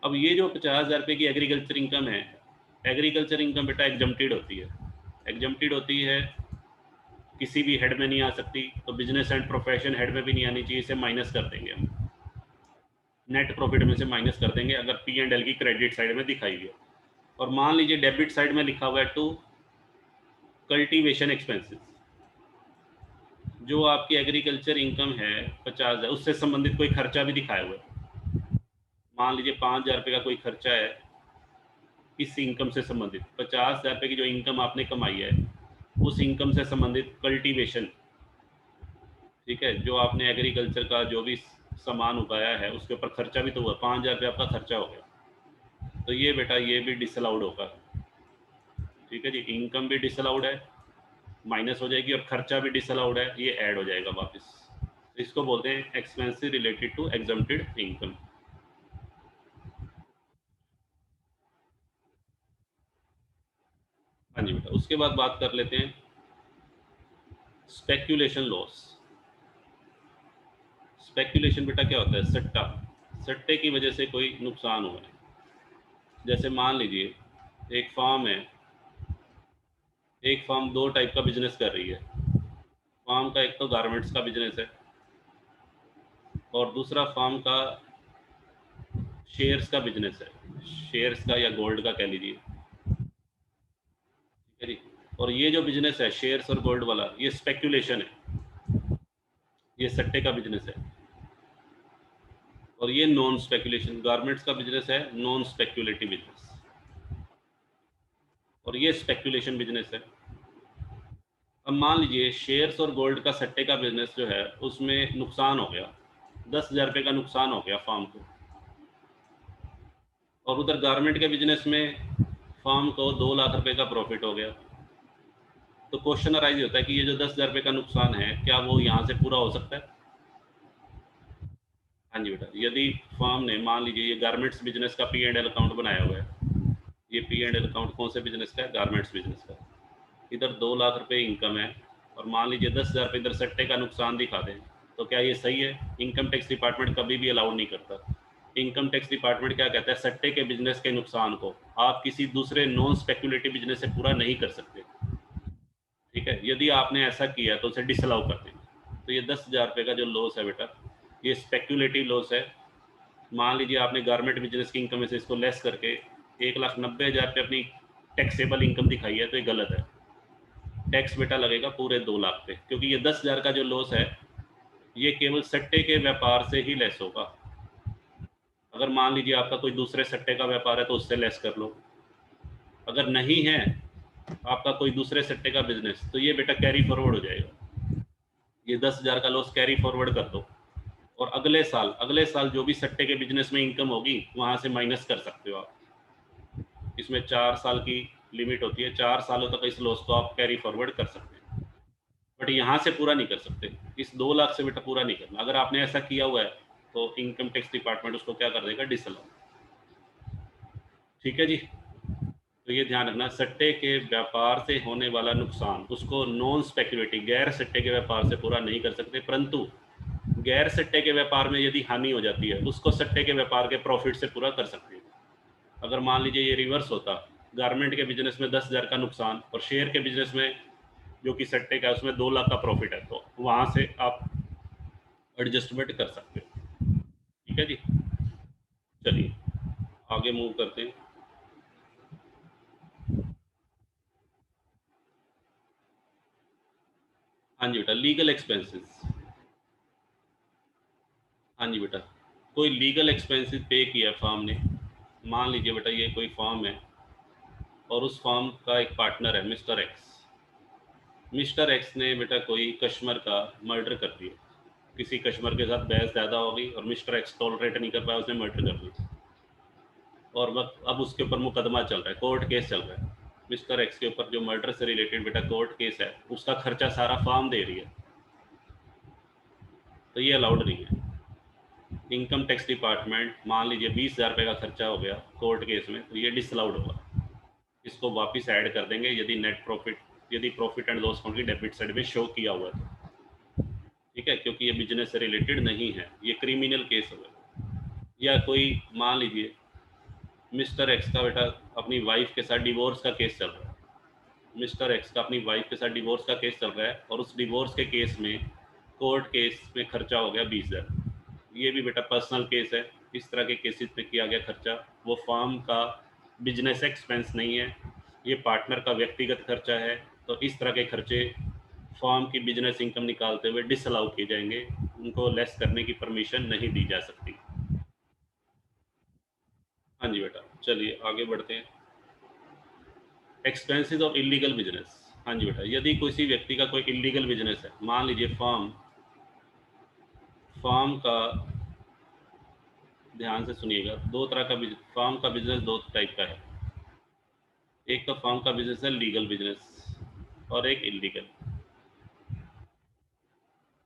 अब ये जो 50,000 रुपये की एग्रीकल्चर इनकम है, एग्रीकल्चर इनकम बेटा एग्जम्प्टेड होती है। एग्जम्प्टेड होती है, किसी भी हेड में नहीं आ सकती, तो बिजनेस एंड प्रोफेशन हेड में भी नहीं आनी चाहिए, इसे माइनस कर देंगे हम, नेट प्रॉफिट में से माइनस कर देंगे अगर पी एंड एल की क्रेडिट साइड में दिखाई हुई है। और मान लीजिए डेबिट साइड में लिखा हुआ है टू कल्टीवेशन एक्सपेंसेस, जो आपकी एग्रीकल्चर इनकम है 50,000, उससे संबंधित कोई खर्चा भी दिखाया हुआ है। मान लीजिए 5,000 रुपये का कोई खर्चा है इस इनकम से संबंधित, 50,000 रुपये की जो इनकम आपने कमाई है उस इनकम से संबंधित कल्टीवेशन, ठीक है, जो आपने एग्रीकल्चर का जो भी सामान उगाया है उसके ऊपर खर्चा भी तो हुआ, 5,000 रुपये आपका खर्चा हो गया, तो ये बेटा ये भी डिसअलाउड होगा। ठीक है जी, इनकम भी डिसअलाउड है, माइनस हो जाएगी, और खर्चा भी डिसअलाउड है, ये ऐड हो जाएगा वापस। इसको बोलते हैं expenses related to exempted income. हाँ जी बेटा, उसके बाद बात कर लेते हैं स्पेक्यूलेशन लॉस। स्पेक्यूलेशन बेटा क्या होता है? सट्टा, सट्टे की वजह से कोई नुकसान हुआ है। जैसे मान लीजिए एक फार्म है, एक फार्म दो टाइप का बिजनेस कर रही है। फार्म का एक तो गारमेंट्स का बिजनेस है और दूसरा फार्म का शेयर्स का बिजनेस है, शेयर्स का या गोल्ड का कह लीजिए, ठीक है जी। और ये जो बिजनेस है शेयर्स और गोल्ड वाला, ये स्पेक्यूलेशन है, ये सट्टे का बिजनेस है। और ये नॉन स्पेक्यूलेशन, गारमेंट्स का बिजनेस है नॉन स्पेक्यूलेटिव बिजनेस, और ये स्पेक्यूलेशन बिजनेस है। अब मान लीजिए शेयर्स और गोल्ड का सट्टे का बिजनेस जो है उसमें नुकसान हो गया, 10,000 रुपये का नुकसान हो गया फार्म को, और उधर गारमेंट के बिजनेस में फार्म को 2 लाख रुपए का प्रॉफिट हो गया। तो क्वेश्चन अराइज होता है कि ये जो 10,000 रुपये का नुकसान है क्या वो यहाँ से पूरा हो सकता है? हाँ जी बेटा, यदि फर्म ने मान लीजिए ये गारमेंट्स बिजनेस का पी एंड एल अकाउंट बनाया हुआ है, ये पी एंड एल अकाउंट कौन से बिजनेस का है? गारमेंट्स बिजनेस का। इधर 2 लाख रुपए इनकम है और मान लीजिए 10,000 रुपये इधर सट्टे का नुकसान दिखा दें, तो क्या ये सही है? इनकम टैक्स डिपार्टमेंट कभी भी अलाउड नहीं करता। इनकम टैक्स डिपार्टमेंट क्या कहता है? सट्टे के बिजनेस के नुकसान को आप किसी दूसरे नॉन स्पेक्यूलेटिव बिजनेस से पूरा नहीं कर सकते, ठीक है। यदि आपने ऐसा किया तो उसे डिसअलाउ कर देंगे। तो ये 10,000 रुपये का जो लॉस है बेटा, ये स्पेक्यूलेटिव लॉस है। मान लीजिए आपने गारमेंट बिजनेस की इनकम में से इसको लेस करके 1,90,000 रुपये अपनी टैक्सेबल इनकम दिखाई है, तो ये गलत है। टैक्स बेटा लगेगा पूरे 2 लाख पे, क्योंकि ये 10,000 का जो लॉस है ये केवल सट्टे के व्यापार से ही लेस होगा। अगर मान लीजिए आपका कोई दूसरे सट्टे का व्यापार है तो उससे लेस कर लो, अगर नहीं है आपका कोई दूसरे सट्टे का बिजनेस तो ये बेटा कैरी फॉरवर्ड हो जाएगा। ये 10,000 का लॉस कैरी फॉरवर्ड कर दो और अगले साल जो भी सट्टे के बिजनेस में इनकम होगी वहां से माइनस कर सकते हो आप। इसमें 4 साल की लिमिट होती है, 4 सालों तक इस लॉस को आप कैरी फॉरवर्ड कर सकते हैं, बट यहाँ से पूरा नहीं कर सकते। इस 2 लाख से बेटा पूरा नहीं करना। अगर आपने ऐसा किया हुआ है तो इनकम टैक्स डिपार्टमेंट उसको क्या कर देगा? डिसअलाउ। ठीक है जी। तो ये ध्यान रखना, सट्टे के व्यापार से होने वाला नुकसान उसको नॉन स्पेक्यूलेटिव गैर सट्टे के व्यापार से पूरा नहीं कर सकते, परंतु गैर सट्टे के व्यापार में यदि हानि हो जाती है उसको सट्टे के व्यापार के प्रॉफिट से पूरा कर सकते हैं। अगर मान लीजिए ये रिवर्स होता, गारमेंट के बिजनेस में 10,000 का नुकसान और शेयर के बिजनेस में जो कि सट्टे का है उसमें 2 लाख का प्रॉफिट है, तो वहां से आप एडजस्टमेंट कर सकते हो। ठीक है जी। चलिए आगे मूव करते हैं। हाँ जी बेटा, लीगल एक्सपेंसेस। हाँ जी बेटा, कोई लीगल एक्सपेंसेस पे किया फर्म ने। मान लीजिए बेटा ये कोई फर्म है और उस फर्म का एक पार्टनर है मिस्टर एक्स। मिस्टर एक्स ने बेटा कोई कस्टमर का मर्डर कर दिया, किसी कस्टमर के साथ बहस ज़्यादा हो गई और मिस्टर एक्स टॉलरेट नहीं कर पाया, उसने मर्डर कर दिया। और वक्त अब उसके ऊपर मुकदमा चल रहा है, कोर्ट केस चल रहा है। मिस्टर एक्स के ऊपर जो मर्डर से रिलेटेड बेटा कोर्ट केस है उसका खर्चा सारा फर्म दे रही है, तो ये अलाउड नहीं है। इनकम टैक्स डिपार्टमेंट मान लीजिए 20,000 रुपये का खर्चा हो गया कोर्ट केस में, तो ये डिसअलाउड होगा। इसको वापस ऐड कर देंगे यदि नेट प्रॉफिट, यदि प्रॉफिट एंड लॉस अकाउंट की डेबिट साइड में शो किया हुआ है तो। ठीक है, क्योंकि ये बिजनेस से रिलेटेड नहीं है, ये क्रिमिनल केस होगा। या कोई मान लीजिए मिस्टर एक्स का बेटा अपनी वाइफ के साथ डिवोर्स का केस चल रहा है, मिस्टर एक्स का अपनी वाइफ के साथ डिवोर्स का केस चल रहा है और उस डिवोर्स के केस में कोर्ट केस में खर्चा हो गया 20,000। ये भी बेटा पर्सनल केस है, इस तरह के केसेस पे किया गया खर्चा वो फर्म का बिजनेस एक्सपेंस नहीं है, ये पार्टनर का व्यक्तिगत खर्चा है। तो इस तरह के खर्चे फर्म की बिजनेस इनकम निकालते हुए डिसअलाउ किए जाएंगे, उनको लेस करने की परमिशन नहीं दी जा सकती। हाँ जी बेटा, चलिए आगे बढ़ते हैं। Expenses of illegal business. हाँ जी बेटा, यदि किसी व्यक्ति का कोई इलीगल बिजनेस है, मान लीजिए फर्म फर्म का, ध्यान से सुनिएगा, दो तरह का फर्म का बिजनेस दो टाइप का है। एक तो फर्म का बिजनेस है लीगल बिजनेस और एक इलीगल।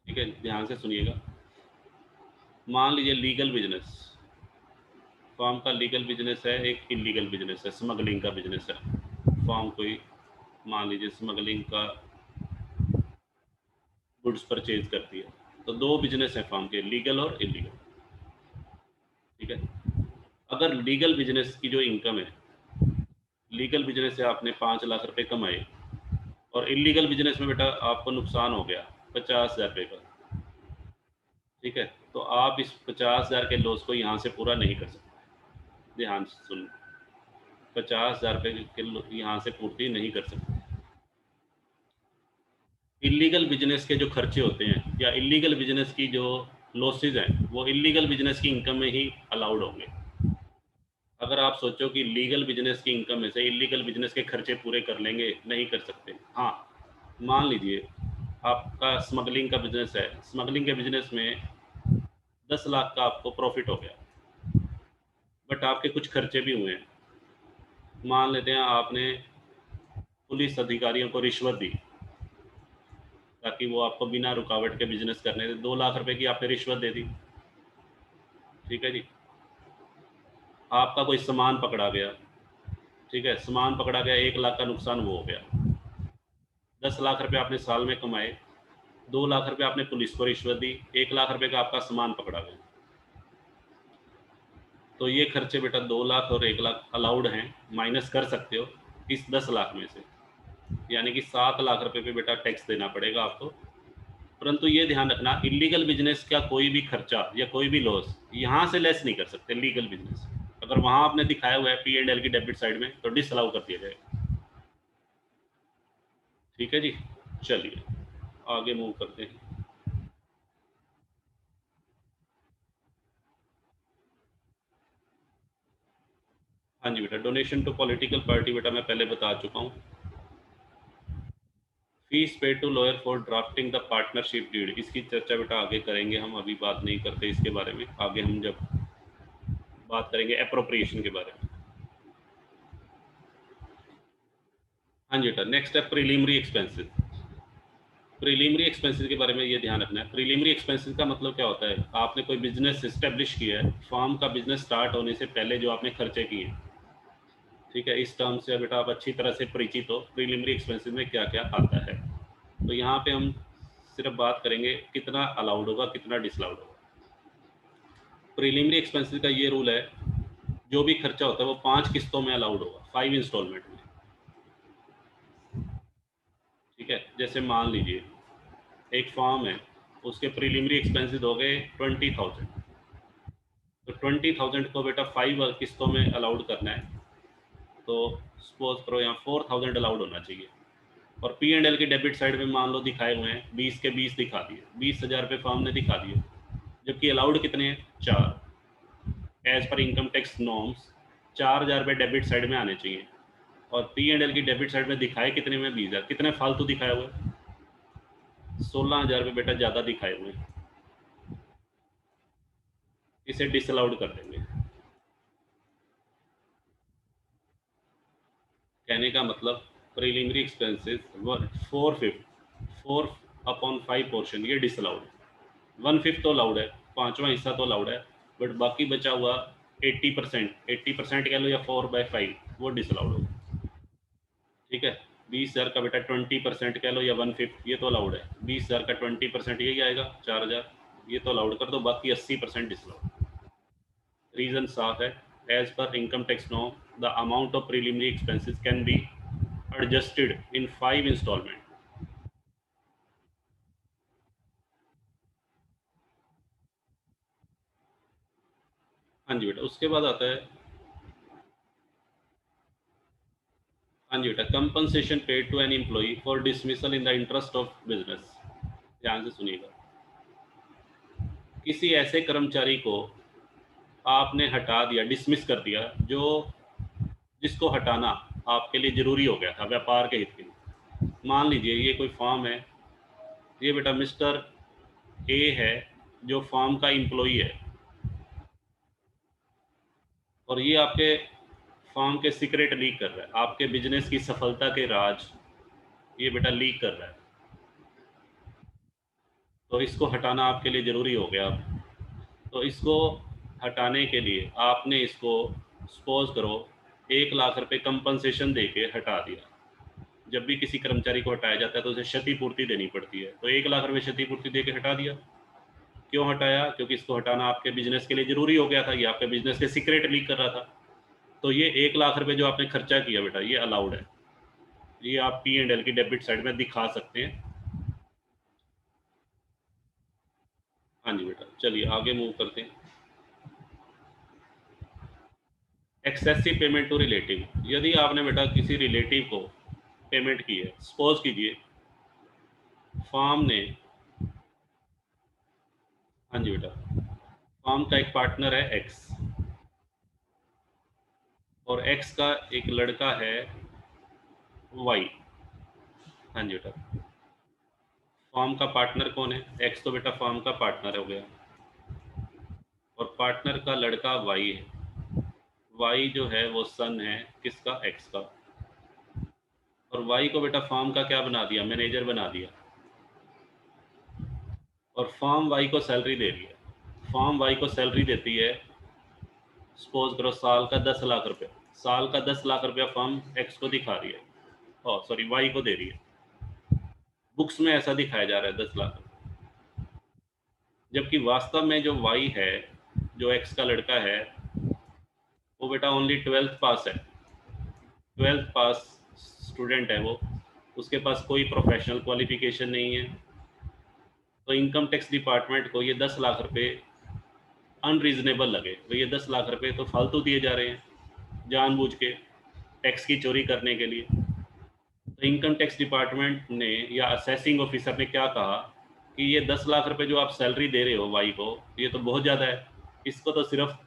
ठीक है, ध्यान से सुनिएगा। मान लीजिए लीगल बिजनेस, फर्म का लीगल बिजनेस है, एक इलीगल बिजनेस है, स्मगलिंग का बिजनेस है। फर्म कोई मान लीजिए स्मगलिंग का गुड्स परचेज करती है, तो दो बिजनेस है फर्म के, लीगल और इलीगल। ठीक है, अगर लीगल बिजनेस की जो इनकम है, लीगल बिजनेस से आपने 5 लाख रुपए कमाए और इलीगल बिजनेस में बेटा आपको नुकसान हो गया 50,000 रुपये का। ठीक है, तो आप इस 50,000 के लॉस को यहाँ से पूरा नहीं कर सकते। ध्यान से सुन, 50,000 रुपये के यहाँ से पूर्ति नहीं कर सकते। इलीगल बिजनेस के जो खर्चे होते हैं या इलीगल बिजनेस की जो लॉसेज हैं, वो इलीगल बिजनेस की इनकम में ही अलाउड होंगे। अगर आप सोचो कि लीगल बिजनेस की इनकम में से इलीगल बिजनेस के खर्चे पूरे कर लेंगे, नहीं कर सकते। हाँ, मान लीजिए आपका स्मगलिंग का बिजनेस है, स्मगलिंग के बिजनेस में 10 लाख का आपको प्रॉफिट हो गया, बट आपके कुछ खर्चे भी हुए हैं। मान लेते हैं आपने पुलिस अधिकारियों को रिश्वत दी ताकि वो आपको बिना रुकावट के बिजनेस करने दे, 2 लाख रुपए की आपने रिश्वत दे दी। ठीक है जी, आपका कोई सामान पकड़ा गया, ठीक है, सामान पकड़ा गया, 1 लाख का नुकसान वो हो गया। 10 लाख रुपए आपने साल में कमाए, 2 लाख रुपए आपने पुलिस को रिश्वत दी, 1 लाख रुपए का आपका सामान पकड़ा गया। तो ये खर्चे बेटा 2 लाख और 1 लाख अलाउड हैं, माइनस कर सकते हो इस 10 लाख में से, यानी कि 7 लाख रुपए पे बेटा टैक्स देना पड़ेगा आपको। परंतु ये ध्यान रखना, इलीगल बिजनेस का कोई भी खर्चा या कोई भी लॉस यहाँ से लेस नहीं कर सकते लीगल बिजनेस। अगर वहाँ आपने दिखाया हुआ है P&L की डेबिट साइड में, तो डिसअलाउ कर दिया जाएगा। ठीक है जी, चलिए आगे मूव करते हैं। हाँ जी बेटा, डोनेशन टू पॉलिटिकल पार्टी बेटा मैं पहले बता चुका हूँ। Fees pay to lawyer for drafting the partnership deed, इसकी चर्चा बेटा आगे करेंगे हम, अभी बात नहीं करते इसके बारे में, आगे हम जब बात करेंगे अप्रोप्रिएशन के बारे में। हाँ जी बेटा, नेक्स्ट है प्रीलिमिनरी एक्सपेंसेस। प्रीलिमिनरी एक्सपेंसेस के बारे में ये ध्यान रखना है। प्रीलिमिनरी एक्सपेंसेस का मतलब क्या होता है, आपने कोई बिजनेस इस्टेब्लिश किया है, फर्म का बिजनेस स्टार्ट होने से पहले जो आपने खर्चे किए। ठीक है, इस टर्म से बेटा आप अच्छी तरह से परिचित हो, प्रीलिमिनरी एक्सपेंसेस में क्या क्या आता है। तो यहाँ पे हम सिर्फ बात करेंगे कितना अलाउड होगा, कितना डिसअलाउड होगा। प्रीलिमिनरी एक्सपेंसेस का ये रूल है, जो भी खर्चा होता है वो 5 किस्तों में अलाउड होगा, 5 इंस्टॉलमेंट में। ठीक है, जैसे मान लीजिए एक फॉर्म है, उसके प्रीलिमिनरी एक्सपेंसेस हो गए 20,000, तो 20,000 को बेटा 5 किस्तों में अलाउड करना है। तो सपोज करो यहाँ 4,000 अलाउड होना चाहिए, और P&L की डेबिट साइड में मान लो दिखाए हुए हैं 20 के 20 दिखा दिए, 20,000 रुपये फॉर्म ने दिखा दिए, जबकि अलाउड कितने हैं 4। As per income tax norms 4,000 रुपये डेबिट साइड में आने चाहिए, और P&L की डेबिट साइड में दिखाए कितने में 20,000, कितने फालतू दिखाए हुए, 16,000 रुपये बेटा ज़्यादा दिखाए हुए, इसे डिसअलाउड कर देंगे। कहने का मतलब प्रीलिमिनरी एक्सपेंसेस 4/5 पोर्शन ये डिसअलाउड है, 1/5 तो अलाउड है, 5वां हिस्सा तो अलाउड है, बट बाकी बचा हुआ 80% कह लो या 4/5 वो डिसअलाउड होगा। ठीक है, 20,000 का बेटा 20% कह लो या 1/5 ये तो अलाउड है, 20,000 का 20% यही आएगा 4,000, ये तो अलाउड कर दो, बाकी 80% डिसअलाउड। रीजन साफ है, as per income tax no the amount of preliminary expenses can be adjusted in 5 instalment. हाँ जी बेटा, उसके बाद आता है, हाँ जी बेटा, compensation paid to an employee for dismissal in the interest of business. ध्यान से सुनिएगा, किसी ऐसे कर्मचारी को आपने हटा दिया, डिसमिस कर दिया, जो जिसको हटाना आपके लिए जरूरी हो गया था व्यापार के हित के लिए। मान लीजिए ये कोई फॉर्म है, ये बेटा मिस्टर ए है जो फॉर्म का एम्प्लॉई है, और ये आपके फॉर्म के सीक्रेट लीक कर रहा है, आपके बिजनेस की सफलता के राज ये बेटा लीक कर रहा है, तो इसको हटाना आपके लिए ज़रूरी हो गया। तो इसको हटाने के लिए आपने इसको सपोज करो 1 लाख रुपए कंपनसेशन दे के हटा दिया। जब भी किसी कर्मचारी को हटाया जाता है तो उसे क्षतिपूर्ति देनी पड़ती है। तो 1 लाख रुपए क्षतिपूर्ति दे के हटा दिया। क्यों हटाया? क्योंकि इसको हटाना आपके बिजनेस के लिए ज़रूरी हो गया था, ये आपके बिजनेस के सीक्रेट लीक कर रहा था। तो ये 1 लाख रुपए जो आपने खर्चा किया बेटा, ये अलाउड है। ये आप पी एंड एल की डेबिट साइड में दिखा सकते हैं। हाँ जी बेटा, चलिए आगे मूव करते हैं। Excessive payment to relative. यदि आपने बेटा किसी रिलेटिव को पेमेंट की है, सपोज कीजिए फॉर्म ने, हाँ जी बेटा, फॉर्म का एक पार्टनर है एक्स, और एक्स का एक लड़का है वाई। हाँ जी बेटा, फॉर्म का पार्टनर कौन है? एक्स तो बेटा फॉर्म का पार्टनर हो गया, और पार्टनर का लड़का वाई है। वाई जो है वो सन है किसका? एक्स का। और वाई को बेटा फॉर्म का क्या बना दिया? मैनेजर बना दिया। और फॉर्म वाई को सैलरी दे रही है। फॉर्म वाई को सैलरी देती है, सपोज करो साल का 10 लाख रुपया। साल का 10 लाख रुपया फॉर्म एक्स को दिखा रही है, और सॉरी वाई को दे रही है। बुक्स में ऐसा दिखाया जा रहा है 10 लाख, जबकि वास्तव में जो वाई है, जो एक्स का लड़का है, वो बेटा ओनली 12th पास है। 12th पास स्टूडेंट है वो, उसके पास कोई प्रोफेशनल क्वालिफिकेशन नहीं है। तो इनकम टैक्स डिपार्टमेंट को ये 10 लाख रुपए अनरीजनेबल लगे। तो ये 10 लाख रुपए तो फालतू दिए जा रहे हैं जानबूझ के, टैक्स की चोरी करने के लिए। तो इनकम टैक्स डिपार्टमेंट ने या असेसिंग ऑफिसर ने क्या कहा कि ये 10 लाख रुपए जो आप सैलरी दे रहे हो वाई को, ये तो बहुत ज़्यादा है। इसको तो सिर्फ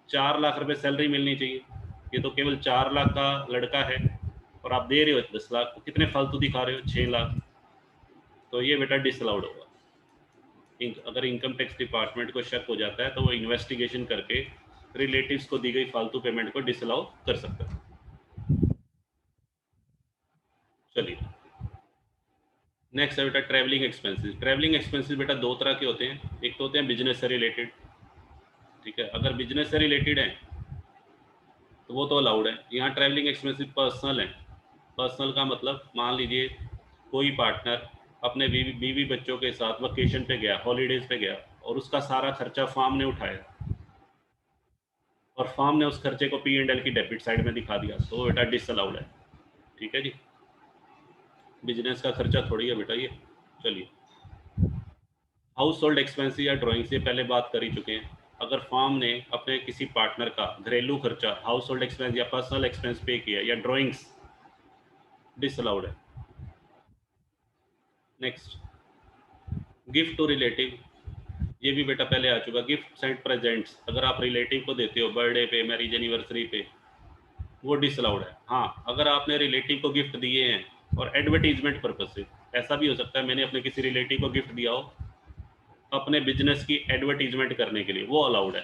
4 लाख रुपए सैलरी मिलनी चाहिए। ये तो केवल 4 लाख का लड़का है, और आप दे रहे हो 10 लाख, तो कितने फालतू दिखा रहे हो? 6 लाख। तो ये बेटा डिसअलाउड होगा। अगर इनकम टैक्स डिपार्टमेंट को शक हो जाता है तो वो इन्वेस्टिगेशन करके रिलेटिव्स को दी गई फालतू पेमेंट को डिसअलाउ कर सकता है। चलिए नेक्स्ट है बेटा ट्रैवलिंग एक्सपेंसेस। ट्रैवलिंग एक्सपेंसेस बेटा दो तरह के होते हैं, एक तो होते हैं बिजनेस से रिलेटेड, ठीक है। अगर बिजनेस से रिलेटेड है तो वो तो अलाउड है। यहाँ ट्रैवलिंग एक्सपेंसेस पर्सनल है। पर्सनल का मतलब मान लीजिए कोई पार्टनर अपने बीवी बच्चों के साथ वेकेशन पे गया, हॉलीडेज पे गया, और उसका सारा खर्चा फार्म ने उठाया, और फार्म ने उस खर्चे को पी एंड एल की डेबिट साइड में दिखा दिया, तो वो बेटा डिसअलाउड है। ठीक है जी, बिजनेस का खर्चा थोड़ी है बेटा ये। चलिए हाउस होल्ड एक्सपेंस या ड्राइंग से पहले बात कर ही चुके हैं। अगर फर्म ने अपने किसी पार्टनर का घरेलू खर्चा, हाउस होल्ड एक्सपेंस या पर्सनल एक्सपेंस पे किया, या ड्राइंग्स, डिसअलाउड है। नेक्स्ट गिफ्ट टू रिलेटिव, ये भी बेटा पहले आ चुका। गिफ्ट एंड प्रेजेंट्स अगर आप रिलेटिव को देते हो बर्थडे पे, मैरिज एनिवर्सरी पे, वो डिसअलाउड है। हाँ, अगर आपने रिलेटिव को गिफ्ट दिए हैं और एडवर्टीजमेंट पर्पज से, ऐसा भी हो सकता है मैंने अपने किसी रिलेटिव को गिफ्ट दिया हो अपने बिजनेस की एडवर्टीजमेंट करने के लिए, वो अलाउड है।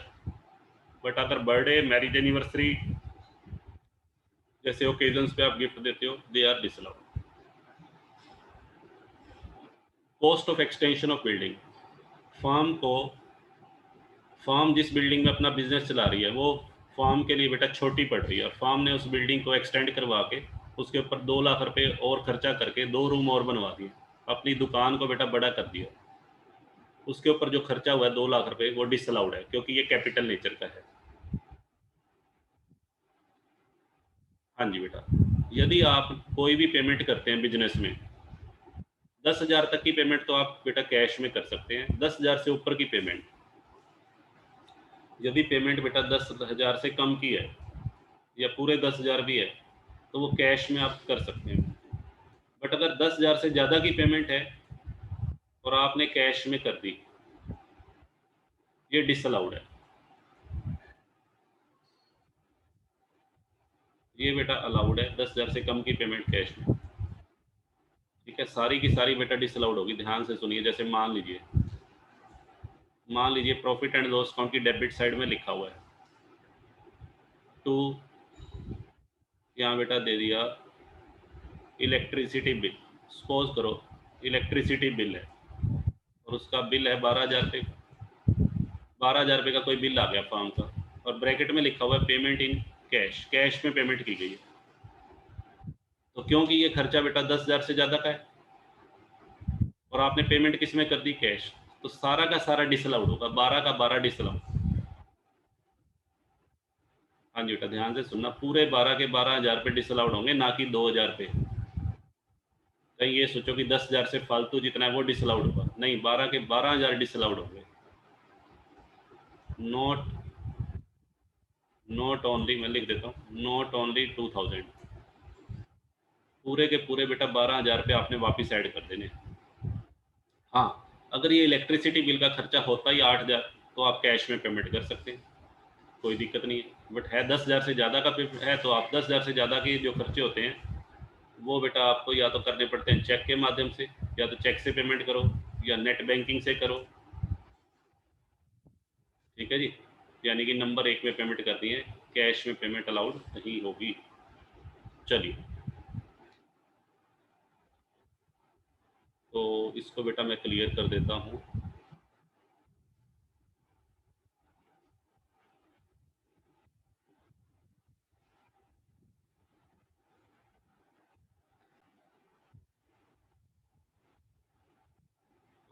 बट अगर बर्थडे, मैरिज एनिवर्सरी जैसे ओकेजन्स पे आप गिफ्ट देते हो, they are disallowed. Cost of extension of building, firm को, फर्म जिस बिल्डिंग में अपना बिजनेस चला रही है वो फर्म के लिए बेटा छोटी पड़ रही है, और फर्म ने उस बिल्डिंग को एक्सटेंड करवा के उसके ऊपर 2 लाख रुपए और खर्चा करके 2 रूम और बनवा दिए, अपनी दुकान को बेटा बड़ा कर दिया। उसके ऊपर जो खर्चा हुआ है 2 लाख रुपए, वो डिसअलाउड है क्योंकि ये कैपिटल नेचर का है। हाँ जी बेटा, यदि आप कोई भी पेमेंट करते हैं बिजनेस में, 10,000 तक की पेमेंट तो आप बेटा कैश में कर सकते हैं। 10,000 से ऊपर की पेमेंट, यदि पेमेंट बेटा 10,000 से कम की है या पूरे 10,000 भी है, तो वो कैश में आप कर सकते हैं। बट अगर 10,000 से ज़्यादा की पेमेंट है और आपने कैश में कर दी, ये डिसअलाउड है। ये बेटा अलाउड है, 10,000 से कम की पेमेंट कैश में। ठीक है, सारी की सारी बेटा डिसअलाउड होगी। ध्यान से सुनिए। जैसे मान लीजिए प्रॉफिट एंड लॉस अकाउंट की डेबिट साइड में लिखा हुआ है टू, यहाँ बेटा दे दिया इलेक्ट्रिसिटी बिल। सपोज करो इलेक्ट्रिसिटी बिल है और उसका बिल है 12,000 रुपये। 12,000 रुपये का कोई बिल आ गया फर्म का, और ब्रैकेट में लिखा हुआ है पेमेंट इन कैश, कैश में पेमेंट की गई है। तो क्योंकि ये खर्चा बेटा 10,000 से ज़्यादा का है और आपने पेमेंट किस में कर दी, कैश, तो सारा का सारा डिसअलाउड होगा, 12 का 12 डिसअलाउड। हाँ जी बेटा, ध्यान से सुनना, पूरे 12 के 12,000 रुपये डिसअलाउड होंगे, ना कि 2,000 रुपये। कहीं ये सोचो कि 10,000 से फालतू जितना है वो डिसअलाउड होगा, नहीं, 12 के 12,000 डिसअलाउड होंगे। नोट नोट ओनली, मैं लिख देता हूँ, नोट ओनली 2,000, पूरे के पूरे बेटा 12,000 रुपये आपने वापस ऐड कर देने। हाँ, अगर ये इलेक्ट्रिसिटी बिल का खर्चा होता ही 8,000 तो आप कैश में पेमेंट कर सकते हैं, कोई दिक्कत नहीं है। बट है 10,000 से ज़्यादा का है, तो आप 10,000 से ज़्यादा के जो खर्चे होते हैं वो बेटा आपको या तो करने पड़ते हैं चेक के माध्यम से, या तो चेक से पेमेंट करो या नेट बैंकिंग से करो। ठीक है जी, यानी कि नंबर 1 में पेमेंट करनी है, कैश में पेमेंट अलाउड नहीं होगी। चलिए, तो इसको बेटा मैं क्लियर कर देता हूँ।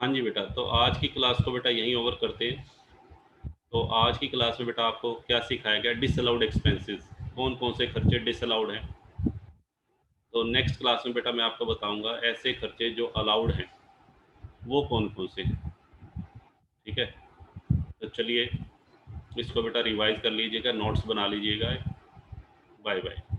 हाँ जी बेटा, तो आज की क्लास को बेटा यहीं ओवर करते हैं। तो आज की क्लास में बेटा आपको क्या सिखाया गया, डिसअलाउड एक्सपेंसेस, कौन कौन से खर्चे डिसअलाउड हैं। तो नेक्स्ट क्लास में बेटा मैं आपको बताऊंगा ऐसे खर्चे जो अलाउड हैं वो कौन कौन से हैं। ठीक है, तो चलिए इसको बेटा रिवाइज कर लीजिएगा, नोट्स बना लीजिएगा। Bye bye.